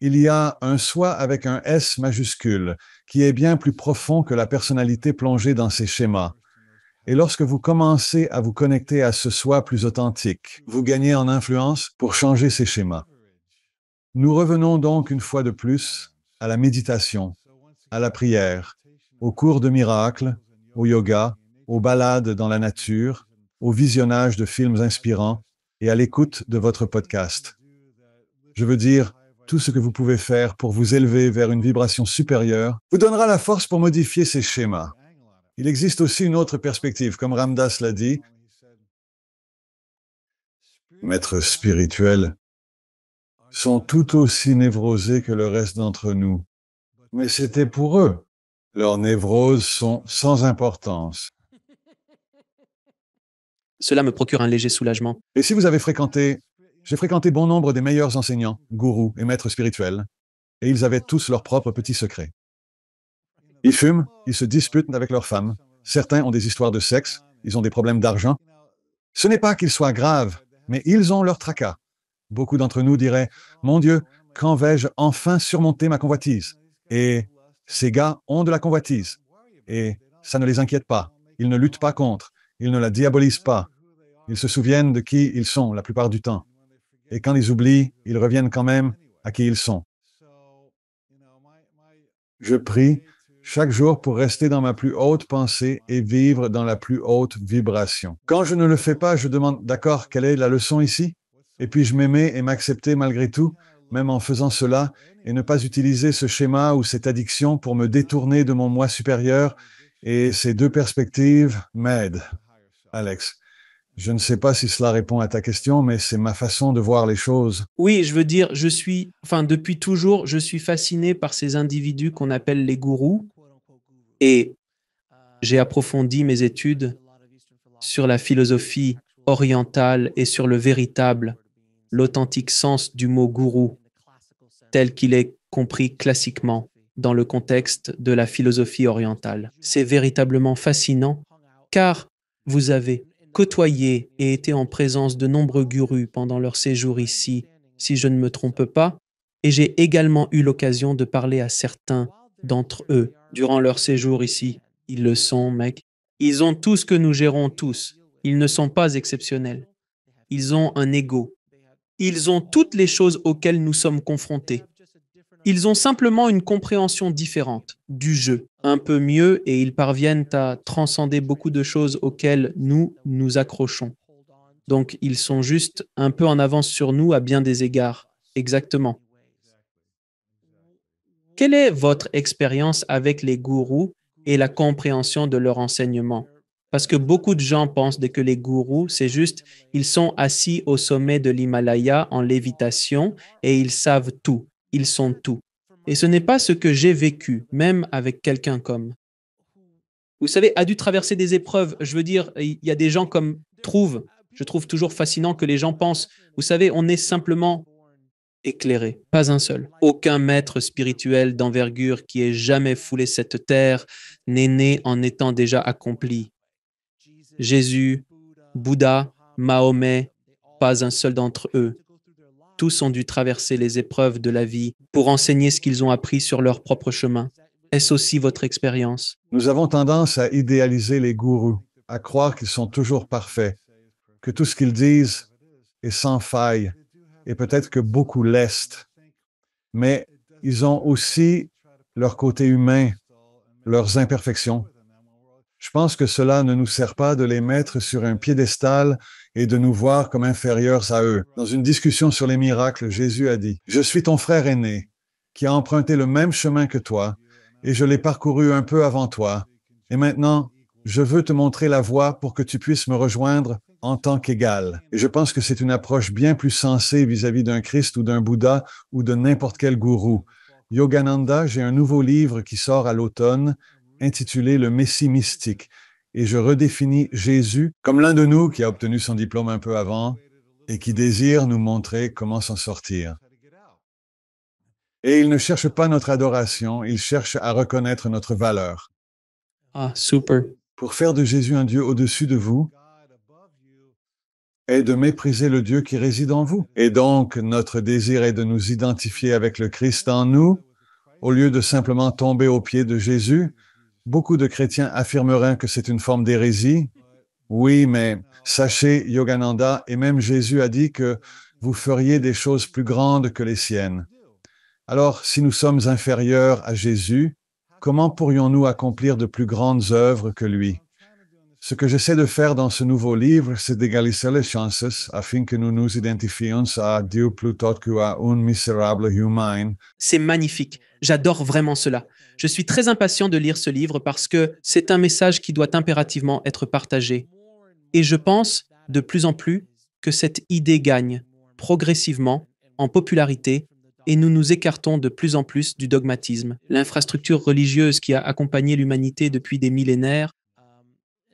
Il y a un soi avec un S majuscule qui est bien plus profond que la personnalité plongée dans ces schémas. Et lorsque vous commencez à vous connecter à ce soi plus authentique, vous gagnez en influence pour changer ces schémas. Nous revenons donc une fois de plus à la méditation, à la prière, aux cours de miracles, au yoga, aux balades dans la nature, au visionnage de films inspirants et à l'écoute de votre podcast. Je veux dire, tout ce que vous pouvez faire pour vous élever vers une vibration supérieure vous donnera la force pour modifier ces schémas. Il existe aussi une autre perspective, comme Ramdas l'a dit, maîtres spirituels sont tout aussi névrosés que le reste d'entre nous. Mais c'était pour eux. Leurs névroses sont sans importance. Cela me procure un léger soulagement. Et si vous avez j'ai fréquenté bon nombre des meilleurs enseignants, gourous et maîtres spirituels, et ils avaient tous leurs propres petits secrets. Ils fument, ils se disputent avec leurs femmes, certains ont des histoires de sexe, ils ont des problèmes d'argent. Ce n'est pas qu'ils soient graves, mais ils ont leurs tracas. Beaucoup d'entre nous diraient, mon Dieu, quand vais-je enfin surmonter ma convoitise? Et ces gars ont de la convoitise. Et ça ne les inquiète pas. Ils ne luttent pas contre. Ils ne la diabolisent pas. Ils se souviennent de qui ils sont la plupart du temps. Et quand ils oublient, ils reviennent quand même à qui ils sont. Je prie chaque jour pour rester dans ma plus haute pensée et vivre dans la plus haute vibration. Quand je ne le fais pas, je demande, d'accord, quelle est la leçon ici? Et puis je m'aimer et m'accepter malgré tout, même en faisant cela, et ne pas utiliser ce schéma ou cette addiction pour me détourner de mon moi supérieur. Et ces deux perspectives m'aident, Alex. Je ne sais pas si cela répond à ta question, mais c'est ma façon de voir les choses. Oui, je veux dire, depuis toujours, je suis fasciné par ces individus qu'on appelle les gourous et j'ai approfondi mes études sur la philosophie orientale et sur le véritable, l'authentique sens du mot gourou, tel qu'il est compris classiquement dans le contexte de la philosophie orientale. C'est véritablement fascinant car vous avez côtoyé et été en présence de nombreux gurus pendant leur séjour ici, si je ne me trompe pas, et j'ai également eu l'occasion de parler à certains d'entre eux durant leur séjour ici. Ils le sont, mec. Ils ont tout ce que nous gérons tous. Ils ne sont pas exceptionnels. Ils ont un ego. Ils ont toutes les choses auxquelles nous sommes confrontés. Ils ont simplement une compréhension différente du jeu, un peu mieux, et ils parviennent à transcender beaucoup de choses auxquelles nous nous accrochons. Donc, ils sont juste un peu en avance sur nous à bien des égards. Exactement. Quelle est votre expérience avec les gourous et la compréhension de leur enseignement? Parce que beaucoup de gens pensent que les gourous, c'est juste, ils sont assis au sommet de l'Himalaya en lévitation et ils savent tout, ils sont tout. Et ce n'est pas ce que j'ai vécu, même avec quelqu'un comme. Vous savez, a dû traverser des épreuves. Je veux dire, il y a des gens comme Trouve. Je trouve toujours fascinant que les gens pensent, vous savez, on est simplement éclairé, pas un seul. Aucun maître spirituel d'envergure qui ait jamais foulé cette terre n'est né en étant déjà accompli. Jésus, Bouddha, Mahomet, pas un seul d'entre eux. Tous ont dû traverser les épreuves de la vie pour enseigner ce qu'ils ont appris sur leur propre chemin. Est-ce aussi votre expérience? Nous avons tendance à idéaliser les gourous, à croire qu'ils sont toujours parfaits, que tout ce qu'ils disent est sans faille, et peut-être que beaucoup lestent. Mais ils ont aussi leur côté humain, leurs imperfections. Je pense que cela ne nous sert pas de les mettre sur un piédestal et de nous voir comme inférieurs à eux. Dans une discussion sur les miracles, Jésus a dit, « Je suis ton frère aîné, qui a emprunté le même chemin que toi, et je l'ai parcouru un peu avant toi. Et maintenant, je veux te montrer la voie pour que tu puisses me rejoindre en tant qu'égal. » Et je pense que c'est une approche bien plus sensée vis-à-vis d'un Christ ou d'un Bouddha ou de n'importe quel gourou. Yogananda, j'ai un nouveau livre qui sort à l'automne, intitulé Le Messie mystique, et je redéfinis Jésus comme l'un de nous qui a obtenu son diplôme un peu avant et qui désire nous montrer comment s'en sortir. Et il ne cherche pas notre adoration, il cherche à reconnaître notre valeur. Ah, super. Pour faire de Jésus un Dieu au-dessus de vous est de mépriser le Dieu qui réside en vous. Et donc, notre désir est de nous identifier avec le Christ en nous, au lieu de simplement tomber aux pieds de Jésus. Beaucoup de chrétiens affirmeraient que c'est une forme d'hérésie. Oui, mais sachez, Yogananda, et même Jésus a dit que vous feriez des choses plus grandes que les siennes. Alors, si nous sommes inférieurs à Jésus, comment pourrions-nous accomplir de plus grandes œuvres que lui? Ce que j'essaie de faire dans ce nouveau livre, c'est d'égaliser les chances afin que nous nous identifions à Dieu plutôt qu'à un misérable humain. C'est magnifique. J'adore vraiment cela. Je suis très impatient de lire ce livre parce que c'est un message qui doit impérativement être partagé. Et je pense, de plus en plus, que cette idée gagne progressivement en popularité et nous nous écartons de plus en plus du dogmatisme, l'infrastructure religieuse qui a accompagné l'humanité depuis des millénaires.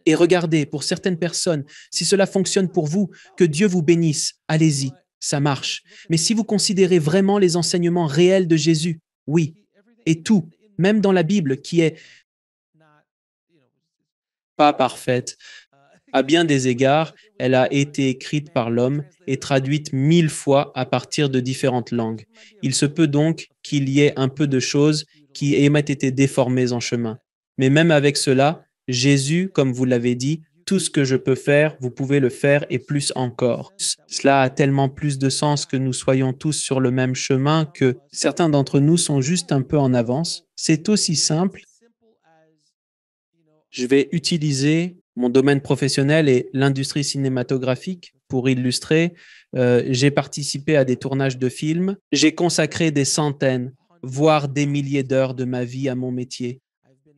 Et regardez, pour certaines personnes, si cela fonctionne pour vous, que Dieu vous bénisse, allez-y, ça marche. Mais si vous considérez vraiment les enseignements réels de Jésus, oui, et tout, même dans la Bible, qui est pas parfaite, à bien des égards, elle a été écrite par l'homme et traduite 1000 fois à partir de différentes langues. Il se peut donc qu'il y ait un peu de choses qui aient été déformées en chemin. Mais même avec cela, Jésus, comme vous l'avez dit, tout ce que je peux faire, vous pouvez le faire et plus encore. Cela a tellement plus de sens que nous soyons tous sur le même chemin que certains d'entre nous sont juste un peu en avance. C'est aussi simple. Je vais utiliser mon domaine professionnel et l'industrie cinématographique pour illustrer. J'ai participé à des tournages de films. J'ai consacré des centaines, voire des milliers d'heures de ma vie à mon métier.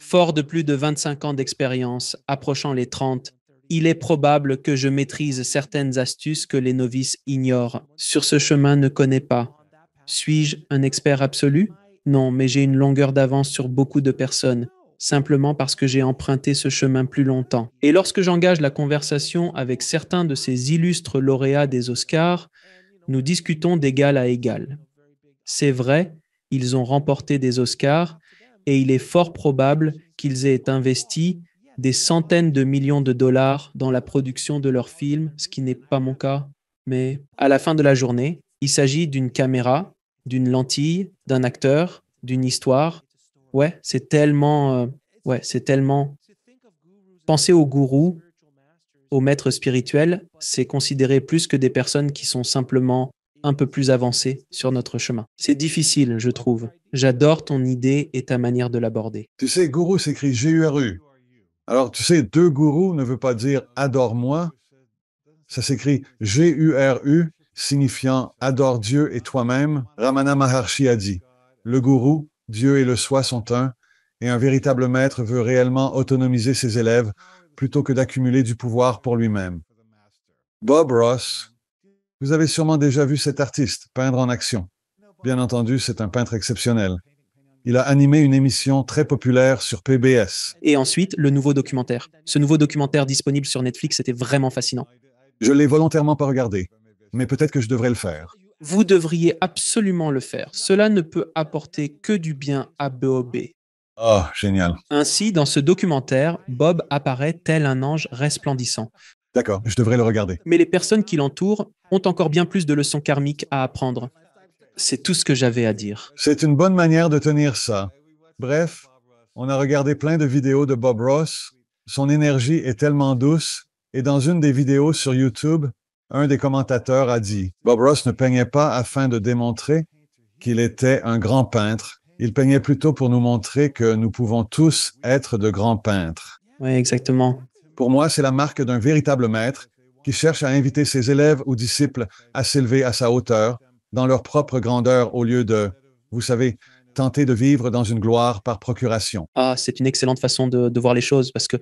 Fort de plus de 25 ans d'expérience, approchant les 30, il est probable que je maîtrise certaines astuces que les novices ignorent. Sur ce chemin ne connais pas. Suis-je un expert absolu? Non, mais j'ai une longueur d'avance sur beaucoup de personnes, simplement parce que j'ai emprunté ce chemin plus longtemps. Et lorsque j'engage la conversation avec certains de ces illustres lauréats des Oscars, nous discutons d'égal à égal. C'est vrai, ils ont remporté des Oscars et il est fort probable qu'ils aient investi des centaines de millions de dollars dans la production de leurs films, ce qui n'est pas mon cas. Mais à la fin de la journée, il s'agit d'une caméra, d'une lentille, d'un acteur, d'une histoire. Ouais, c'est tellement. Penser aux gourous, aux maîtres spirituels, c'est considérer plus que des personnes qui sont simplement un peu plus avancées sur notre chemin. C'est difficile, je trouve. J'adore ton idée et ta manière de l'aborder. Tu sais, gourou s'écrit G-U-R-U. Alors, tu sais, deux gourous ne veut pas dire adore-moi. Ça s'écrit G-U-R-U, signifiant adore Dieu et toi-même. Ramana Maharshi a dit, le gourou, Dieu et le soi sont un, et un véritable maître veut réellement autonomiser ses élèves plutôt que d'accumuler du pouvoir pour lui-même. Bob Ross, vous avez sûrement déjà vu cet artiste peindre en action. Bien entendu, c'est un peintre exceptionnel. Il a animé une émission très populaire sur PBS. Et ensuite, le nouveau documentaire. Ce nouveau documentaire disponible sur Netflix était vraiment fascinant. Je l'ai volontairement pas regardé, mais peut-être que je devrais le faire. Vous devriez absolument le faire. Cela ne peut apporter que du bien à Bob. Ah, génial. Ainsi, dans ce documentaire, Bob apparaît tel un ange resplendissant. D'accord, je devrais le regarder. Mais les personnes qui l'entourent ont encore bien plus de leçons karmiques à apprendre. C'est tout ce que j'avais à dire. C'est une bonne manière de tenir ça. Bref, on a regardé plein de vidéos de Bob Ross. Son énergie est tellement douce. Et dans une des vidéos sur YouTube, un des commentateurs a dit, Bob Ross ne peignait pas afin de démontrer qu'il était un grand peintre. Il peignait plutôt pour nous montrer que nous pouvons tous être de grands peintres. Oui, exactement. Pour moi, c'est la marque d'un véritable maître qui cherche à inviter ses élèves ou disciples à s'élever à sa hauteur, dans leur propre grandeur, au lieu de, vous savez, tenter de vivre dans une gloire par procuration. Ah, c'est une excellente façon de voir les choses parce que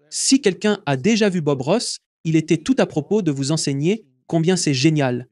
si quelqu'un a déjà vu Bob Ross, il était tout à propos de vous enseigner combien c'est génial.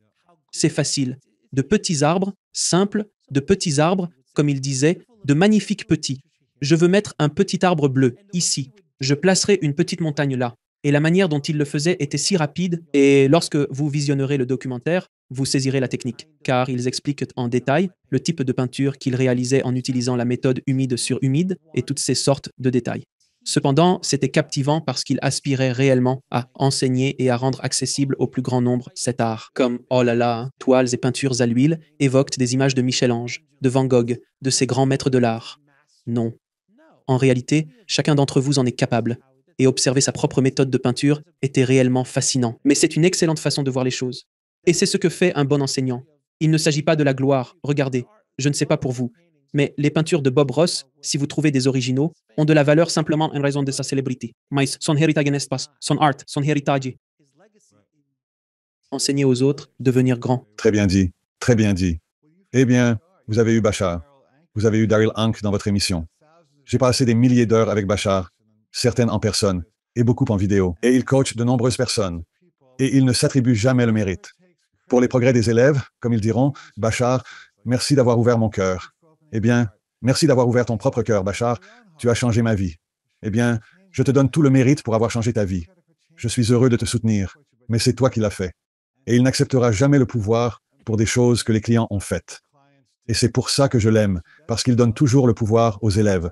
C'est facile. De petits arbres, simples, de petits arbres, comme il disait, de magnifiques petits. Je veux mettre un petit arbre bleu, ici. Je placerai une petite montagne là. Et la manière dont il le faisait était si rapide, et lorsque vous visionnerez le documentaire, vous saisirez la technique, car ils expliquent en détail le type de peinture qu'il réalisait en utilisant la méthode humide sur humide et toutes ces sortes de détails. Cependant, c'était captivant parce qu'il aspirait réellement à enseigner et à rendre accessible au plus grand nombre cet art. Comme, oh là là, toiles et peintures à l'huile évoquent des images de Michel-Ange, de Van Gogh, de ces grands maîtres de l'art. Non. En réalité, chacun d'entre vous en est capable. Et observer sa propre méthode de peinture était réellement fascinant. Mais c'est une excellente façon de voir les choses. Et c'est ce que fait un bon enseignant. Il ne s'agit pas de la gloire. Regardez, je ne sais pas pour vous, mais les peintures de Bob Ross, si vous trouvez des originaux, ont de la valeur simplement en raison de sa célébrité. Mais son héritage n'est pas, son art, son héritage. Enseigner aux autres, devenir grand. Très bien dit, très bien dit. Eh bien, vous avez eu Bachar. Vous avez eu Daryl Hank dans votre émission. J'ai passé des milliers d'heures avec Bachar, certaines en personne, et beaucoup en vidéo. Et il coach de nombreuses personnes. Et il ne s'attribue jamais le mérite. Pour les progrès des élèves, comme ils diront, Bachar, merci d'avoir ouvert mon cœur. Eh bien, merci d'avoir ouvert ton propre cœur, Bachar. Tu as changé ma vie. Eh bien, je te donne tout le mérite pour avoir changé ta vie. Je suis heureux de te soutenir, mais c'est toi qui l'as fait. Et il n'acceptera jamais le pouvoir pour des choses que les clients ont faites. Et c'est pour ça que je l'aime, parce qu'il donne toujours le pouvoir aux élèves,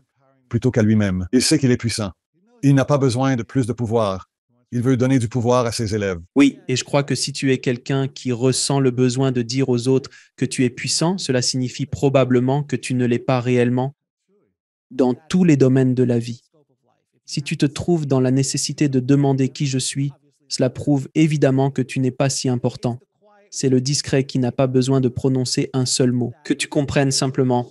plutôt qu'à lui-même. Il sait qu'il est puissant. Il n'a pas besoin de plus de pouvoir. Il veut donner du pouvoir à ses élèves. Oui, et je crois que si tu es quelqu'un qui ressent le besoin de dire aux autres que tu es puissant, cela signifie probablement que tu ne l'es pas réellement dans tous les domaines de la vie. Si tu te trouves dans la nécessité de demander qui je suis, cela prouve évidemment que tu n'es pas si important. C'est le discret qui n'a pas besoin de prononcer un seul mot. Que tu comprennes simplement,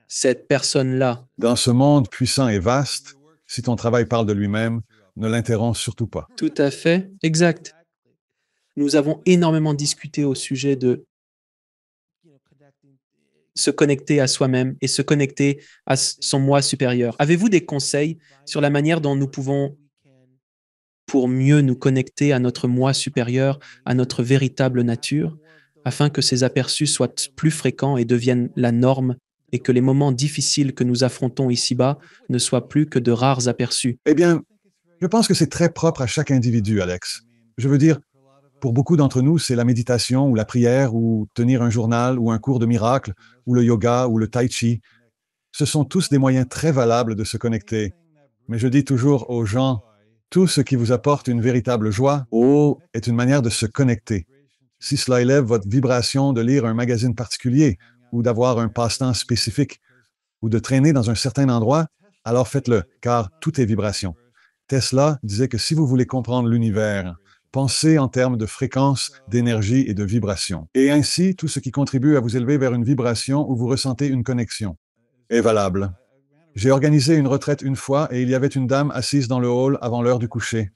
cette personne-là. Dans ce monde puissant et vaste, si ton travail parle de lui-même, ne l'interromps surtout pas. Tout à fait, exact. Nous avons énormément discuté au sujet de se connecter à soi-même et se connecter à son moi supérieur. Avez-vous des conseils sur la manière dont nous pouvons, pour mieux nous connecter à notre moi supérieur, à notre véritable nature, afin que ces aperçus soient plus fréquents et deviennent la norme et que les moments difficiles que nous affrontons ici-bas ne soient plus que de rares aperçus? Eh bien, je pense que c'est très propre à chaque individu, Alex. Je veux dire, pour beaucoup d'entre nous, c'est la méditation ou la prière ou tenir un journal ou un cours de miracle ou le yoga ou le tai chi. Ce sont tous des moyens très valables de se connecter. Mais je dis toujours aux gens, tout ce qui vous apporte une véritable joie, est une manière de se connecter. Si cela élève votre vibration de lire un magazine particulier, ou d'avoir un passe-temps spécifique, ou de traîner dans un certain endroit, alors faites-le, car tout est vibration. Tesla disait que si vous voulez comprendre l'univers, pensez en termes de fréquence, d'énergie et de vibration. Et ainsi, tout ce qui contribue à vous élever vers une vibration où vous ressentez une connexion est valable. J'ai organisé une retraite une fois et il y avait une dame assise dans le hall avant l'heure du coucher.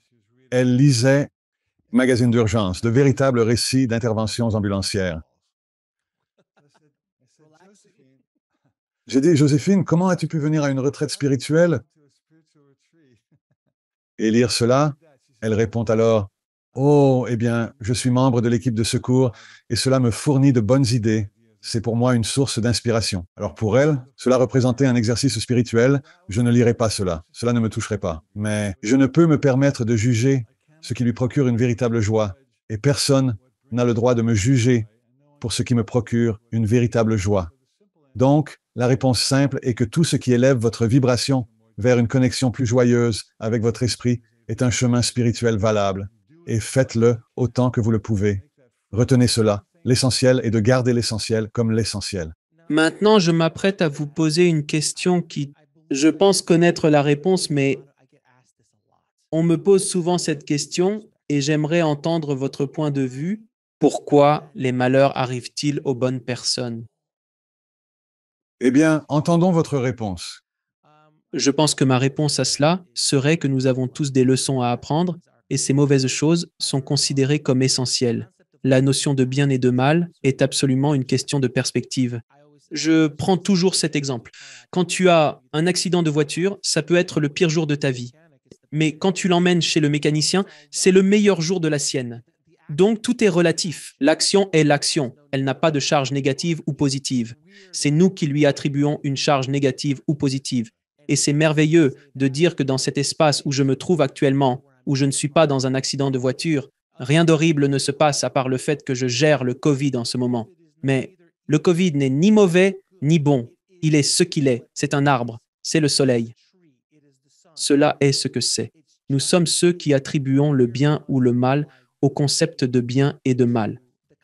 Elle lisait magazine d'urgence, de véritables récits d'interventions ambulancières. J'ai dit, Joséphine, comment as-tu pu venir à une retraite spirituelle et lire cela? Elle répond alors, oh, eh bien, je suis membre de l'équipe de secours et cela me fournit de bonnes idées. C'est pour moi une source d'inspiration. Alors pour elle, cela représentait un exercice spirituel. Je ne lirai pas cela. Cela ne me toucherait pas. Mais je ne peux me permettre de juger ce qui lui procure une véritable joie. Et personne n'a le droit de me juger pour ce qui me procure une véritable joie. Donc, la réponse simple est que tout ce qui élève votre vibration vers une connexion plus joyeuse avec votre esprit est un chemin spirituel valable. Et faites-le autant que vous le pouvez. Retenez cela. L'essentiel est de garder l'essentiel comme l'essentiel. Maintenant, je m'apprête à vous poser une question qui, je pense connaître la réponse, mais on me pose souvent cette question et j'aimerais entendre votre point de vue. Pourquoi les malheurs arrivent-ils aux bonnes personnes? Eh bien, entendons votre réponse. Je pense que ma réponse à cela serait que nous avons tous des leçons à apprendre et ces mauvaises choses sont considérées comme essentielles. La notion de bien et de mal est absolument une question de perspective. Je prends toujours cet exemple. Quand tu as un accident de voiture, ça peut être le pire jour de ta vie. Mais quand tu l'emmènes chez le mécanicien, c'est le meilleur jour de la sienne. Donc tout est relatif. L'action est l'action. Elle n'a pas de charge négative ou positive. C'est nous qui lui attribuons une charge négative ou positive. Et c'est merveilleux de dire que dans cet espace où je me trouve actuellement, où je ne suis pas dans un accident de voiture, rien d'horrible ne se passe à part le fait que je gère le Covid en ce moment. Mais le Covid n'est ni mauvais ni bon. Il est ce qu'il est. C'est un arbre. C'est le soleil. Cela est ce que c'est. Nous sommes ceux qui attribuons le bien ou le mal au concept de bien et de mal.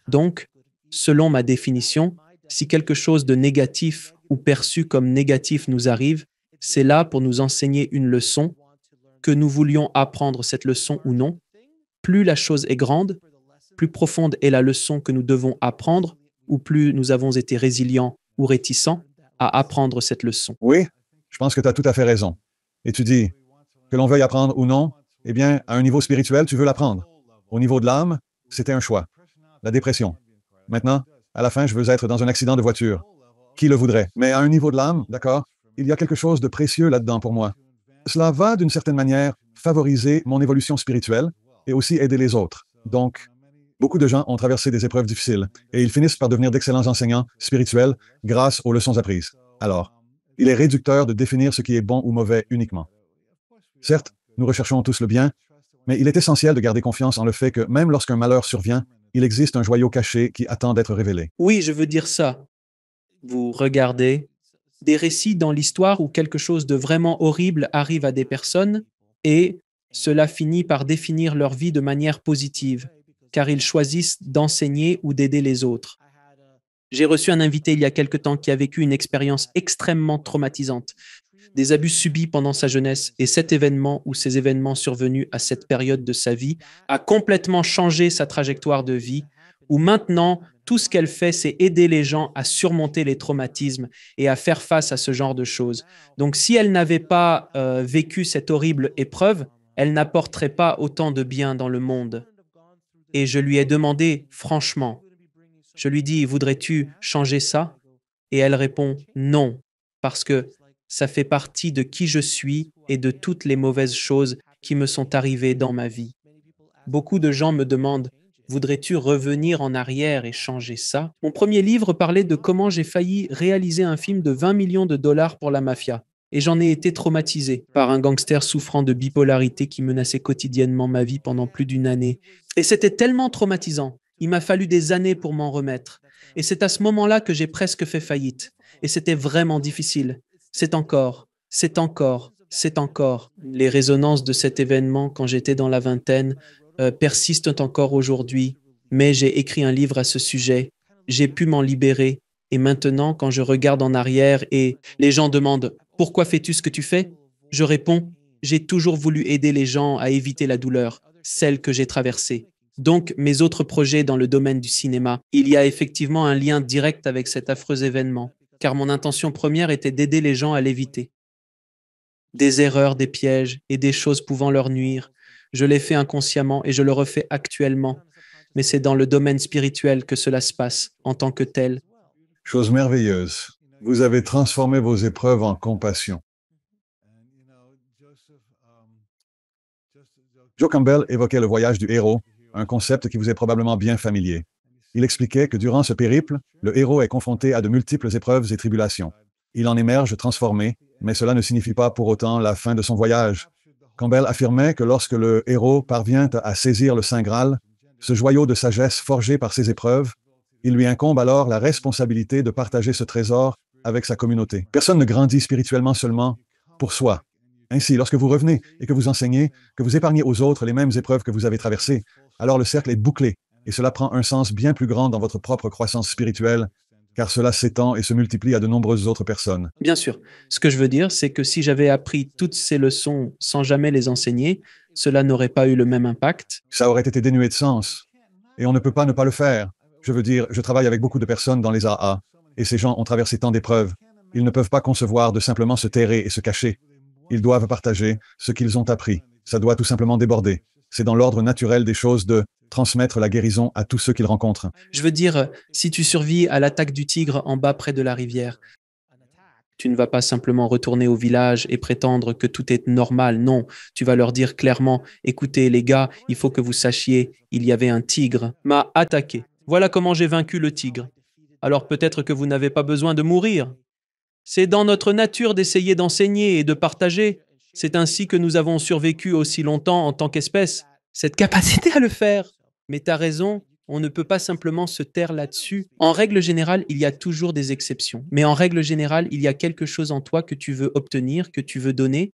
Donc, selon ma définition, si quelque chose de négatif ou perçu comme négatif nous arrive, c'est là pour nous enseigner une leçon, que nous voulions apprendre cette leçon ou non. Plus la chose est grande, plus profonde est la leçon que nous devons apprendre, ou plus nous avons été résilients ou réticents à apprendre cette leçon. Oui, je pense que tu as tout à fait raison. Et tu dis, que l'on veuille apprendre ou non, eh bien, à un niveau spirituel, tu veux l'apprendre. Au niveau de l'âme, c'était un choix. La dépression. Maintenant, à la fin, je veux être dans un accident de voiture. Qui le voudrait? Mais à un niveau de l'âme, d'accord, il y a quelque chose de précieux là-dedans pour moi. Cela va, d'une certaine manière, favoriser mon évolution spirituelle et aussi aider les autres. Donc, beaucoup de gens ont traversé des épreuves difficiles et ils finissent par devenir d'excellents enseignants spirituels grâce aux leçons apprises. Alors, il est réducteur de définir ce qui est bon ou mauvais uniquement. Certes, nous recherchons tous le bien, mais il est essentiel de garder confiance en le fait que même lorsqu'un malheur survient, il existe un joyau caché qui attend d'être révélé. Oui, je veux dire ça. Vous regardez des récits dans l'histoire où quelque chose de vraiment horrible arrive à des personnes et cela finit par définir leur vie de manière positive, car ils choisissent d'enseigner ou d'aider les autres. J'ai reçu un invité il y a quelque temps qui a vécu une expérience extrêmement traumatisante, des abus subis pendant sa jeunesse, et cet événement ou ces événements survenus à cette période de sa vie a complètement changé sa trajectoire de vie, où maintenant, tout ce qu'elle fait, c'est aider les gens à surmonter les traumatismes et à faire face à ce genre de choses. Donc si elle n'avait pas vécu cette horrible épreuve, elle n'apporterait pas autant de bien dans le monde. Et je lui ai demandé franchement, je lui dis, voudrais-tu changer ça? Et elle répond, non, parce que ça fait partie de qui je suis et de toutes les mauvaises choses qui me sont arrivées dans ma vie. Beaucoup de gens me demandent, voudrais-tu revenir en arrière et changer ça? Mon premier livre parlait de comment j'ai failli réaliser un film de 20 millions de dollars pour la mafia. Et j'en ai été traumatisé par un gangster souffrant de bipolarité qui menaçait quotidiennement ma vie pendant plus d'une année. Et c'était tellement traumatisant. Il m'a fallu des années pour m'en remettre. Et c'est à ce moment-là que j'ai presque fait faillite. Et c'était vraiment difficile. C'est encore, c'est encore. Les résonances de cet événement quand j'étais dans la vingtaine persistent encore aujourd'hui, mais j'ai écrit un livre à ce sujet. J'ai pu m'en libérer. Et maintenant, quand je regarde en arrière et les gens demandent « Pourquoi fais-tu ce que tu fais ?» Je réponds « J'ai toujours voulu aider les gens à éviter la douleur, celle que j'ai traversée. » Donc, mes autres projets dans le domaine du cinéma, il y a effectivement un lien direct avec cet affreux événement, car mon intention première était d'aider les gens à l'éviter. Des erreurs, des pièges et des choses pouvant leur nuire. Je l'ai fait inconsciemment et je le refais actuellement, mais c'est dans le domaine spirituel que cela se passe en tant que tel. Chose merveilleuse. Vous avez transformé vos épreuves en compassion. Joe Campbell évoquait le voyage du héros, un concept qui vous est probablement bien familier. Il expliquait que durant ce périple, le héros est confronté à de multiples épreuves et tribulations. Il en émerge transformé, mais cela ne signifie pas pour autant la fin de son voyage. Campbell affirmait que lorsque le héros parvient à saisir le Saint Graal, ce joyau de sagesse forgé par ses épreuves, il lui incombe alors la responsabilité de partager ce trésor avec sa communauté. Personne ne grandit spirituellement seulement pour soi. Ainsi, lorsque vous revenez et que vous enseignez, que vous épargnez aux autres les mêmes épreuves que vous avez traversées, alors le cercle est bouclé et cela prend un sens bien plus grand dans votre propre croissance spirituelle, car cela s'étend et se multiplie à de nombreuses autres personnes. Bien sûr, ce que je veux dire, c'est que si j'avais appris toutes ces leçons sans jamais les enseigner, cela n'aurait pas eu le même impact. Ça aurait été dénué de sens. Et on ne peut pas ne pas le faire. Je veux dire, je travaille avec beaucoup de personnes dans les AA, et ces gens ont traversé tant d'épreuves. Ils ne peuvent pas concevoir de simplement se terrer et se cacher. Ils doivent partager ce qu'ils ont appris. Ça doit tout simplement déborder. C'est dans l'ordre naturel des choses de transmettre la guérison à tous ceux qu'ils rencontrent. Je veux dire, si tu survis à l'attaque du tigre en bas près de la rivière, tu ne vas pas simplement retourner au village et prétendre que tout est normal. Non, tu vas leur dire clairement, écoutez les gars, il faut que vous sachiez, il y avait un tigre, m'a attaqué. Voilà comment j'ai vaincu le tigre. Alors peut-être que vous n'avez pas besoin de mourir. C'est dans notre nature d'essayer d'enseigner et de partager. C'est ainsi que nous avons survécu aussi longtemps en tant qu'espèce. Cette capacité à le faire. Mais tu as raison, on ne peut pas simplement se taire là-dessus. En règle générale, il y a toujours des exceptions. Mais en règle générale, il y a quelque chose en toi que tu veux obtenir, que tu veux donner.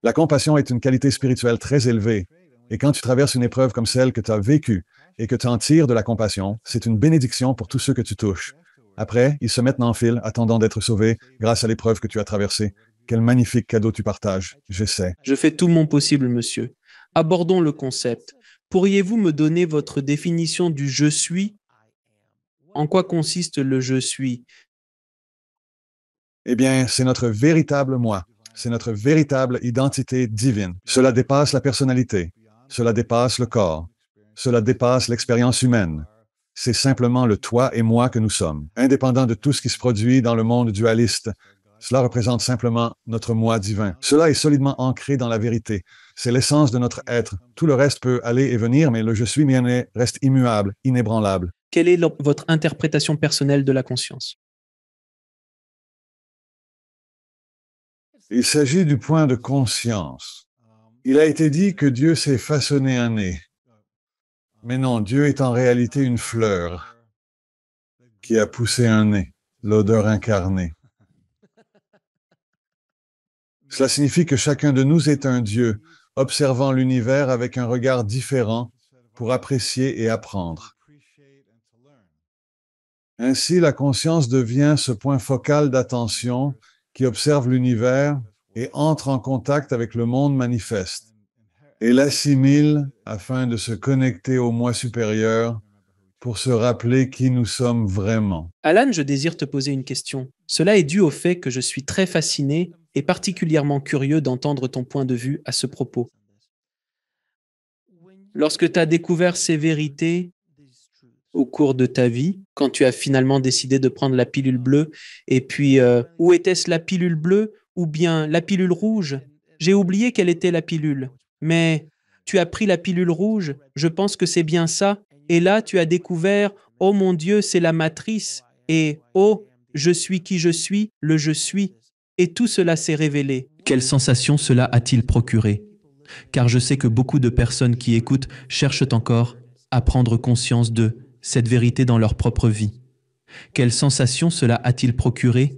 La compassion est une qualité spirituelle très élevée. Et quand tu traverses une épreuve comme celle que tu as vécue et que tu en tires de la compassion, c'est une bénédiction pour tous ceux que tu touches. Après, ils se mettent en file, attendant d'être sauvés grâce à l'épreuve que tu as traversée. Quel magnifique cadeau tu partages, j'essaie. Je fais tout mon possible, monsieur. Abordons le concept. Pourriez-vous me donner votre définition du je suis? En quoi consiste le je suis? Eh bien, c'est notre véritable moi. C'est notre véritable identité divine. Cela dépasse la personnalité. Cela dépasse le corps. Cela dépasse l'expérience humaine. C'est simplement le toi et moi que nous sommes, indépendant de tout ce qui se produit dans le monde dualiste. Cela représente simplement notre moi divin. Cela est solidement ancré dans la vérité. C'est l'essence de notre être. Tout le reste peut aller et venir, mais le je suis bien reste immuable, inébranlable. Quelle est votre interprétation personnelle de la conscience? Il s'agit du point de conscience. Il a été dit que Dieu s'est façonné un nez. Mais non, Dieu est en réalité une fleur qui a poussé un nez, l'odeur incarnée. Cela signifie que chacun de nous est un Dieu, observant l'univers avec un regard différent pour apprécier et apprendre. Ainsi, la conscience devient ce point focal d'attention qui observe l'univers et entre en contact avec le monde manifeste et l'assimile afin de se connecter au moi supérieur pour se rappeler qui nous sommes vraiment. Alan, je désire te poser une question. Cela est dû au fait que je suis très fasciné et particulièrement curieux d'entendre ton point de vue à ce propos. Lorsque tu as découvert ces vérités au cours de ta vie, quand tu as finalement décidé de prendre la pilule bleue, et puis où était-ce la pilule bleue ou bien la pilule rouge? J'ai oublié quelle était la pilule, mais tu as pris la pilule rouge, je pense que c'est bien ça, et là tu as découvert, oh mon Dieu, c'est la matrice, et oh, je suis qui je suis, le je suis, et tout cela s'est révélé. Quelle sensation cela a-t-il procuré? Car je sais que beaucoup de personnes qui écoutent cherchent encore à prendre conscience de cette vérité dans leur propre vie. Quelle sensation cela a-t-il procuré?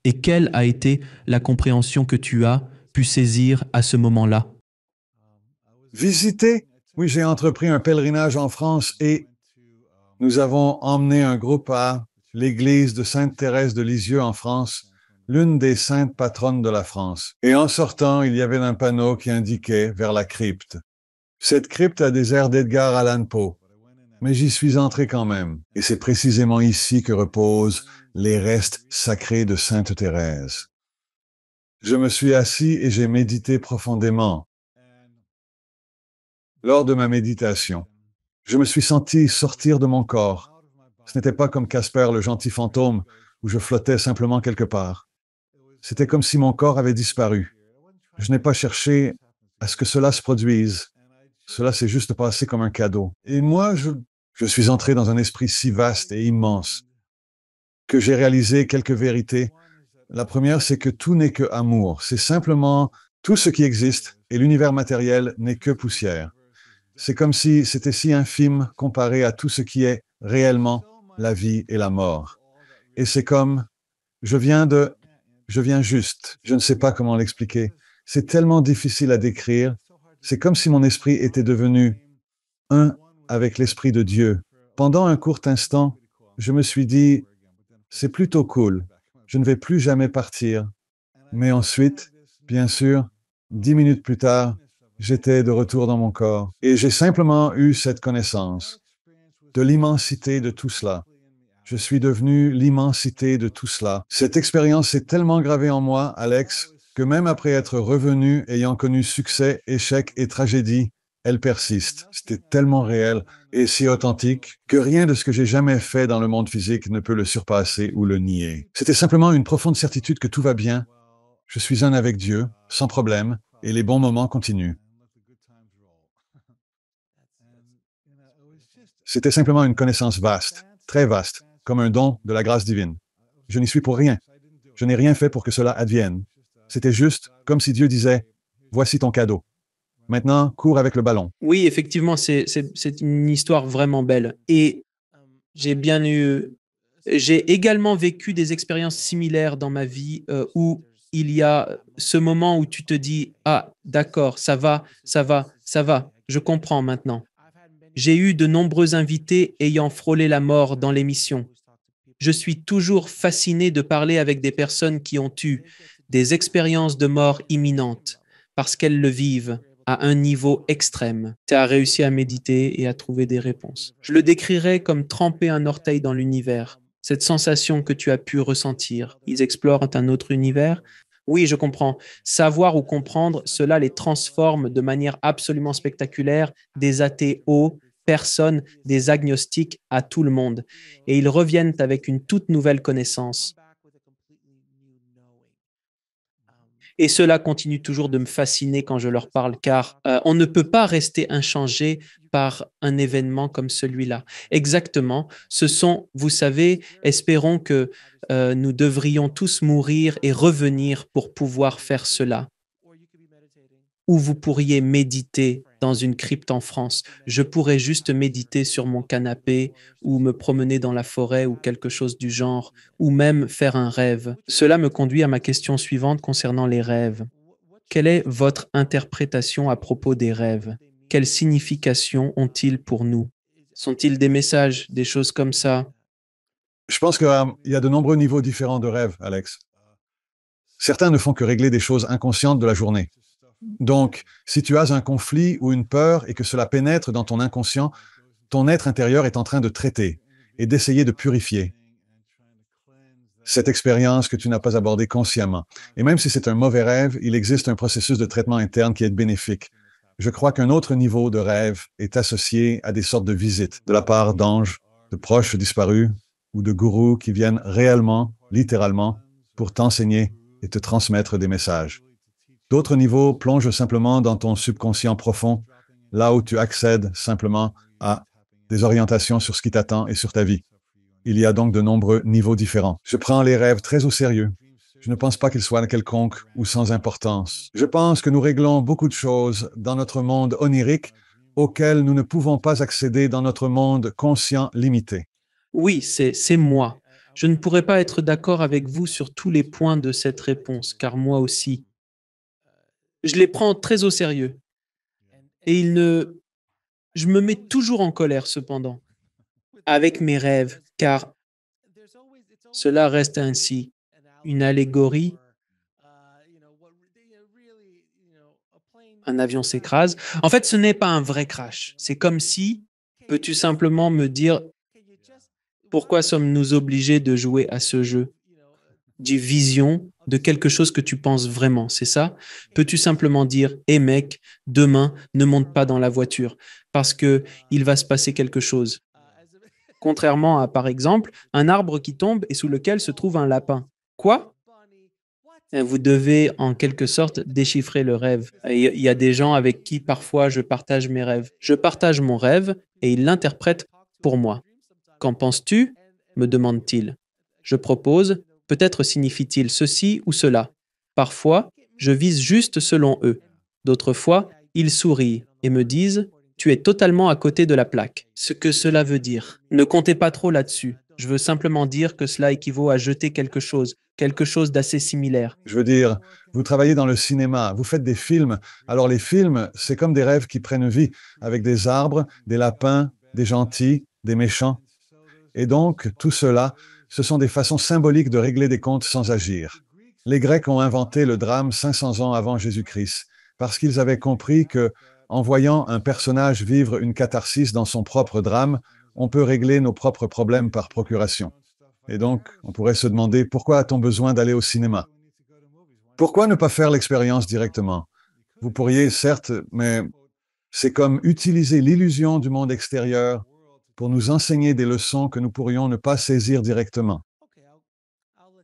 Et quelle a été la compréhension que tu as pu saisir à ce moment-là? Visiter? Oui, j'ai entrepris un pèlerinage en France et nous avons emmené un groupe à l'église de Sainte-Thérèse de Lisieux en France, l'une des saintes patronnes de la France. Et en sortant, il y avait un panneau qui indiquait vers la crypte. Cette crypte a des airs d'Edgar Allan Poe, mais j'y suis entré quand même. Et c'est précisément ici que reposent les restes sacrés de Sainte Thérèse. Je me suis assis et j'ai médité profondément. Lors de ma méditation, je me suis senti sortir de mon corps. Ce n'était pas comme Casper le gentil fantôme où je flottais simplement quelque part. C'était comme si mon corps avait disparu. Je n'ai pas cherché à ce que cela se produise. Cela s'est juste passé comme un cadeau. Et moi, je suis entré dans un esprit si vaste et immense que j'ai réalisé quelques vérités. La première, c'est que tout n'est que amour. C'est simplement tout ce qui existe et l'univers matériel n'est que poussière. C'est comme si c'était si infime comparé à tout ce qui est réellement la vie et la mort. Et c'est comme, je viens de, je viens juste. Je ne sais pas comment l'expliquer. C'est tellement difficile à décrire. C'est comme si mon esprit était devenu un avec l'esprit de Dieu. Pendant un court instant, je me suis dit, c'est plutôt cool. Je ne vais plus jamais partir. Mais ensuite, bien sûr, 10 minutes plus tard, j'étais de retour dans mon corps. Et j'ai simplement eu cette connaissance de l'immensité de tout cela. Je suis devenu l'immensité de tout cela. Cette expérience s'est tellement gravée en moi, Alex, que même après être revenu, ayant connu succès, échec et tragédie, elle persiste. C'était tellement réel et si authentique que rien de ce que j'ai jamais fait dans le monde physique ne peut le surpasser ou le nier. C'était simplement une profonde certitude que tout va bien. Je suis un avec Dieu, sans problème, et les bons moments continuent. C'était simplement une connaissance vaste, très vaste, comme un don de la grâce divine. Je n'y suis pour rien. Je n'ai rien fait pour que cela advienne. C'était juste comme si Dieu disait, voici ton cadeau. Maintenant, cours avec le ballon. Oui, effectivement, c'est une histoire vraiment belle. Et j'ai bien eu, j'ai également vécu des expériences similaires dans ma vie où il y a ce moment où tu te dis, ah, d'accord, ça va, ça va, ça va, je comprends maintenant. J'ai eu de nombreux invités ayant frôlé la mort dans l'émission. Je suis toujours fasciné de parler avec des personnes qui ont eu des expériences de mort imminente parce qu'elles le vivent à un niveau extrême. Tu as réussi à méditer et à trouver des réponses. Je le décrirais comme tremper un orteil dans l'univers. Cette sensation que tu as pu ressentir. Ils explorent un autre univers. Oui, je comprends. Savoir ou comprendre, cela les transforme de manière absolument spectaculaire des athées aux personnes, des agnostiques à tout le monde et ils reviennent avec une toute nouvelle connaissance. Et cela continue toujours de me fasciner quand je leur parle, car on ne peut pas rester inchangé par un événement comme celui-là. Exactement, ce sont, vous savez, espérons que nous devrions tous mourir et revenir pour pouvoir faire cela. Ou vous pourriez méditer dans une crypte en France. Je pourrais juste méditer sur mon canapé ou me promener dans la forêt ou quelque chose du genre, ou même faire un rêve. Cela me conduit à ma question suivante concernant les rêves. Quelle est votre interprétation à propos des rêves? Quelle signification ont-ils pour nous? Sont-ils des messages, des choses comme ça? Je pense qu'il y a de nombreux niveaux différents de rêves, Alex. Certains ne font que régler des choses inconscientes de la journée. Donc, si tu as un conflit ou une peur et que cela pénètre dans ton inconscient, ton être intérieur est en train de traiter et d'essayer de purifier cette expérience que tu n'as pas abordée consciemment. Et même si c'est un mauvais rêve, il existe un processus de traitement interne qui est bénéfique. Je crois qu'un autre niveau de rêve est associé à des sortes de visites de la part d'anges, de proches disparus ou de gourous qui viennent réellement, littéralement, pour t'enseigner et te transmettre des messages. D'autres niveaux plongent simplement dans ton subconscient profond, là où tu accèdes simplement à des orientations sur ce qui t'attend et sur ta vie. Il y a donc de nombreux niveaux différents. Je prends les rêves très au sérieux. Je ne pense pas qu'ils soient quelconques ou sans importance. Je pense que nous réglons beaucoup de choses dans notre monde onirique auxquelles nous ne pouvons pas accéder dans notre monde conscient limité. Oui, c'est moi. Je ne pourrais pas être d'accord avec vous sur tous les points de cette réponse, car moi aussi, Je les prends très au sérieux. Et je me mets toujours en colère cependant, avec mes rêves, car cela reste ainsi une allégorie. Un avion s'écrase. En fait, ce n'est pas un vrai crash. C'est comme si, peux-tu simplement me dire pourquoi sommes-nous obligés de jouer à ce jeu d'une vision de quelque chose que tu penses vraiment, c'est ça? Peux-tu simplement dire, hé mec, demain, ne monte pas dans la voiture parce que il va se passer quelque chose. Contrairement à, par exemple, un arbre qui tombe et sous lequel se trouve un lapin. Quoi? Vous devez en quelque sorte déchiffrer le rêve. Et il y a des gens avec qui parfois je partage mes rêves. Je partage mon rêve et ils l'interprètent pour moi. Qu'en penses-tu? Me demande-t-il. Je propose, peut-être signifie-t-il ceci ou cela. Parfois, je vise juste selon eux. D'autres fois, ils sourient et me disent, tu es totalement à côté de la plaque. Ce que cela veut dire. Ne comptez pas trop là-dessus. Je veux simplement dire que cela équivaut à jeter quelque chose d'assez similaire. Je veux dire, vous travaillez dans le cinéma, vous faites des films. Alors les films, c'est comme des rêves qui prennent vie, avec des arbres, des lapins, des gentils, des méchants. Et donc, tout cela, ce sont des façons symboliques de régler des comptes sans agir. Les Grecs ont inventé le drame 500 ans avant Jésus-Christ, parce qu'ils avaient compris que, en voyant un personnage vivre une catharsis dans son propre drame, on peut régler nos propres problèmes par procuration. Et donc, on pourrait se demander pourquoi a-t-on besoin d'aller au cinéma? Pourquoi ne pas faire l'expérience directement? Vous pourriez, certes, mais c'est comme utiliser l'illusion du monde extérieur pour nous enseigner des leçons que nous pourrions ne pas saisir directement.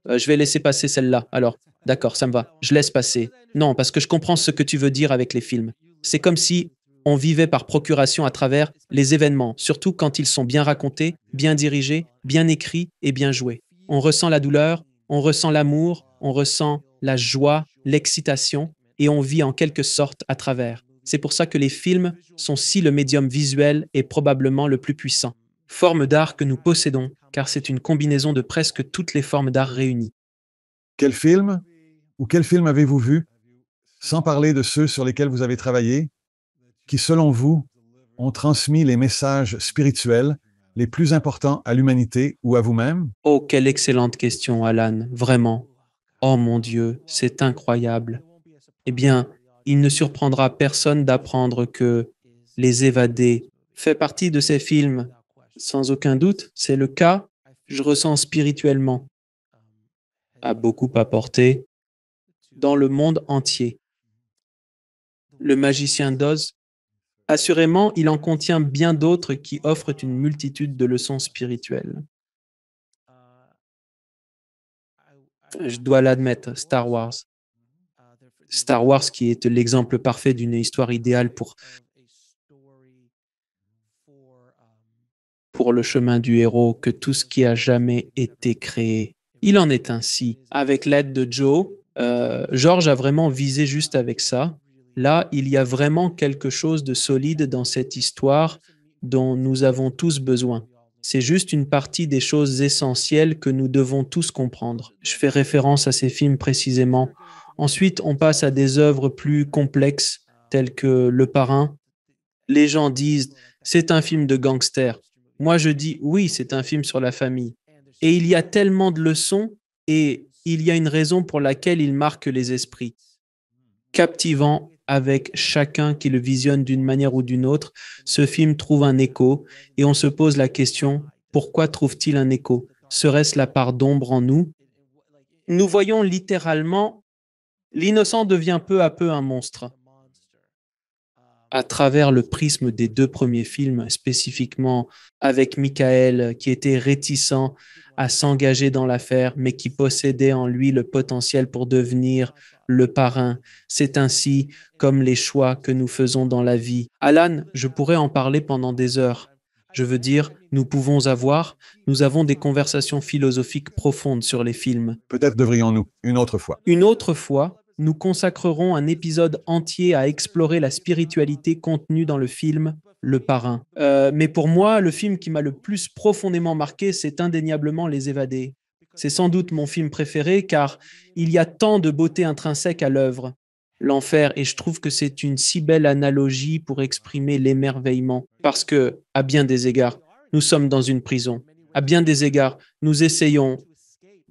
Je vais laisser passer celle-là. Alors, d'accord, ça me va. Je laisse passer. Non, parce que je comprends ce que tu veux dire avec les films. C'est comme si on vivait par procuration à travers les événements, surtout quand ils sont bien racontés, bien dirigés, bien écrits et bien joués. On ressent la douleur, on ressent l'amour, on ressent la joie, l'excitation, et on vit en quelque sorte à travers. C'est pour ça que les films sont si le médium visuel est probablement le plus puissant. Forme d'art que nous possédons, car c'est une combinaison de presque toutes les formes d'art réunies. Quel film ou quel film avez-vous vu, sans parler de ceux sur lesquels vous avez travaillé, qui, selon vous, ont transmis les messages spirituels les plus importants à l'humanité ou à vous-même? Oh, quelle excellente question, Alan, vraiment. Oh mon Dieu, c'est incroyable. Eh bien, il ne surprendra personne d'apprendre que Les Évadés fait partie de ces films. Sans aucun doute, c'est le cas, je ressens spirituellement, a beaucoup apporté dans le monde entier. Le magicien d'Oz, assurément, il en contient bien d'autres qui offrent une multitude de leçons spirituelles. Je dois l'admettre, Star Wars. Star Wars qui est l'exemple parfait d'une histoire idéale pour le chemin du héros que tout ce qui a jamais été créé. Il en est ainsi. Avec l'aide de Joe, George a vraiment visé juste avec ça. Là, il y a vraiment quelque chose de solide dans cette histoire dont nous avons tous besoin. C'est juste une partie des choses essentielles que nous devons tous comprendre. Je fais référence à ces films précisément. Ensuite, on passe à des œuvres plus complexes telles que Le Parrain. Les gens disent c'est un film de gangster. Moi, je dis oui, c'est un film sur la famille. Et il y a tellement de leçons et il y a une raison pour laquelle il marque les esprits. Captivant avec chacun qui le visionne d'une manière ou d'une autre, ce film trouve un écho et on se pose la question, pourquoi trouve-t-il un écho? Serait-ce la part d'ombre en nous? Nous voyons littéralement, l'innocent devient peu à peu un monstre. À travers le prisme des deux premiers films, spécifiquement avec Michael, qui était réticent à s'engager dans l'affaire, mais qui possédait en lui le potentiel pour devenir le parrain. C'est ainsi comme les choix que nous faisons dans la vie. Alan, je pourrais en parler pendant des heures. Je veux dire, nous avons des conversations philosophiques profondes sur les films. Peut-être devrions-nous, une autre fois. Une autre fois, nous consacrerons un épisode entier à explorer la spiritualité contenue dans le film Le Parrain. Mais pour moi, le film qui m'a le plus profondément marqué, c'est indéniablement Les Évadés. C'est sans doute mon film préféré car il y a tant de beauté intrinsèque à l'œuvre. L'enfer, et je trouve que c'est une si belle analogie pour exprimer l'émerveillement. Parce que, à bien des égards, nous sommes dans une prison. À bien des égards, nous essayons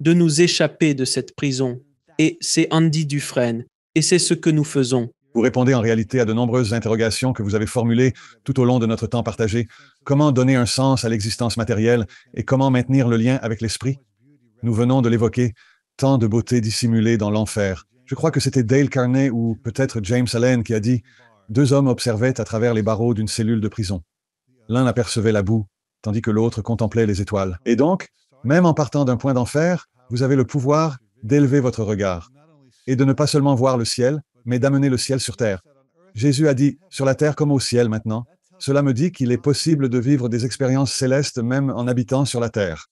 de nous échapper de cette prison. Et c'est Andy Dufresne. Et c'est ce que nous faisons. Vous répondez en réalité à de nombreuses interrogations que vous avez formulées tout au long de notre temps partagé. Comment donner un sens à l'existence matérielle et comment maintenir le lien avec l'esprit? Nous venons de l'évoquer, tant de beauté dissimulée dans l'enfer. Je crois que c'était Dale Carnegie ou peut-être James Allen qui a dit « Deux hommes observaient à travers les barreaux d'une cellule de prison. L'un apercevait la boue, tandis que l'autre contemplait les étoiles. » Et donc, même en partant d'un point d'enfer, vous avez le pouvoir d'élever votre regard et de ne pas seulement voir le ciel, mais d'amener le ciel sur terre. Jésus a dit « Sur la terre comme au ciel maintenant ». Cela me dit qu'il est possible de vivre des expériences célestes même en habitant sur la terre.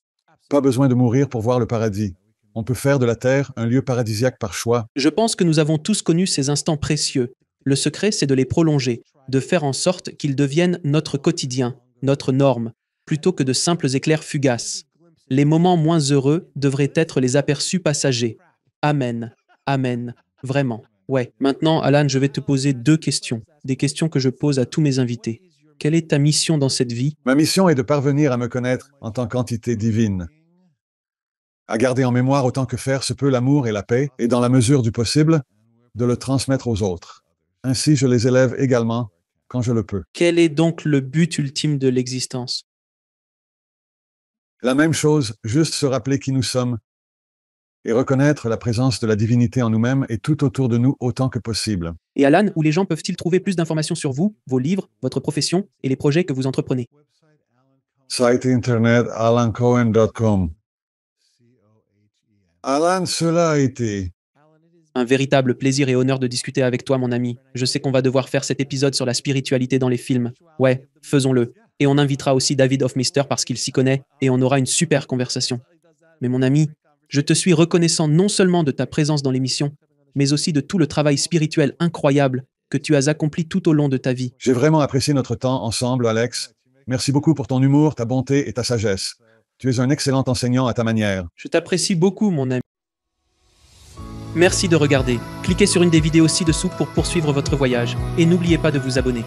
Pas besoin de mourir pour voir le paradis. On peut faire de la terre un lieu paradisiaque par choix. Je pense que nous avons tous connu ces instants précieux. Le secret, c'est de les prolonger, de faire en sorte qu'ils deviennent notre quotidien, notre norme, plutôt que de simples éclairs fugaces. Les moments moins heureux devraient être les aperçus passagers. Amen. Amen. Vraiment. Ouais. Maintenant, Alan, je vais te poser deux questions. Des questions que je pose à tous mes invités. Quelle est ta mission dans cette vie? Ma mission est de parvenir à me connaître en tant qu'entité divine, à garder en mémoire autant que faire se peut l'amour et la paix, et dans la mesure du possible, de le transmettre aux autres. Ainsi, je les élève également quand je le peux. Quel est donc le but ultime de l'existence? La même chose, juste se rappeler qui nous sommes et reconnaître la présence de la divinité en nous-mêmes et tout autour de nous autant que possible. Et Alan, où les gens peuvent-ils trouver plus d'informations sur vous, vos livres, votre profession et les projets que vous entreprenez? Site internet alancohen.com. Alan, cela a été. Un véritable plaisir et honneur de discuter avec toi, mon ami. Je sais qu'on va devoir faire cet épisode sur la spiritualité dans les films. Ouais, faisons-le. Et on invitera aussi David Hoffmeister parce qu'il s'y connaît et on aura une super conversation. Mais mon ami, je te suis reconnaissant non seulement de ta présence dans l'émission, mais aussi de tout le travail spirituel incroyable que tu as accompli tout au long de ta vie. J'ai vraiment apprécié notre temps ensemble, Alex. Merci beaucoup pour ton humour, ta bonté et ta sagesse. Tu es un excellent enseignant à ta manière. Je t'apprécie beaucoup, mon ami. Merci de regarder. Cliquez sur une des vidéos ci-dessous pour poursuivre votre voyage. Et n'oubliez pas de vous abonner.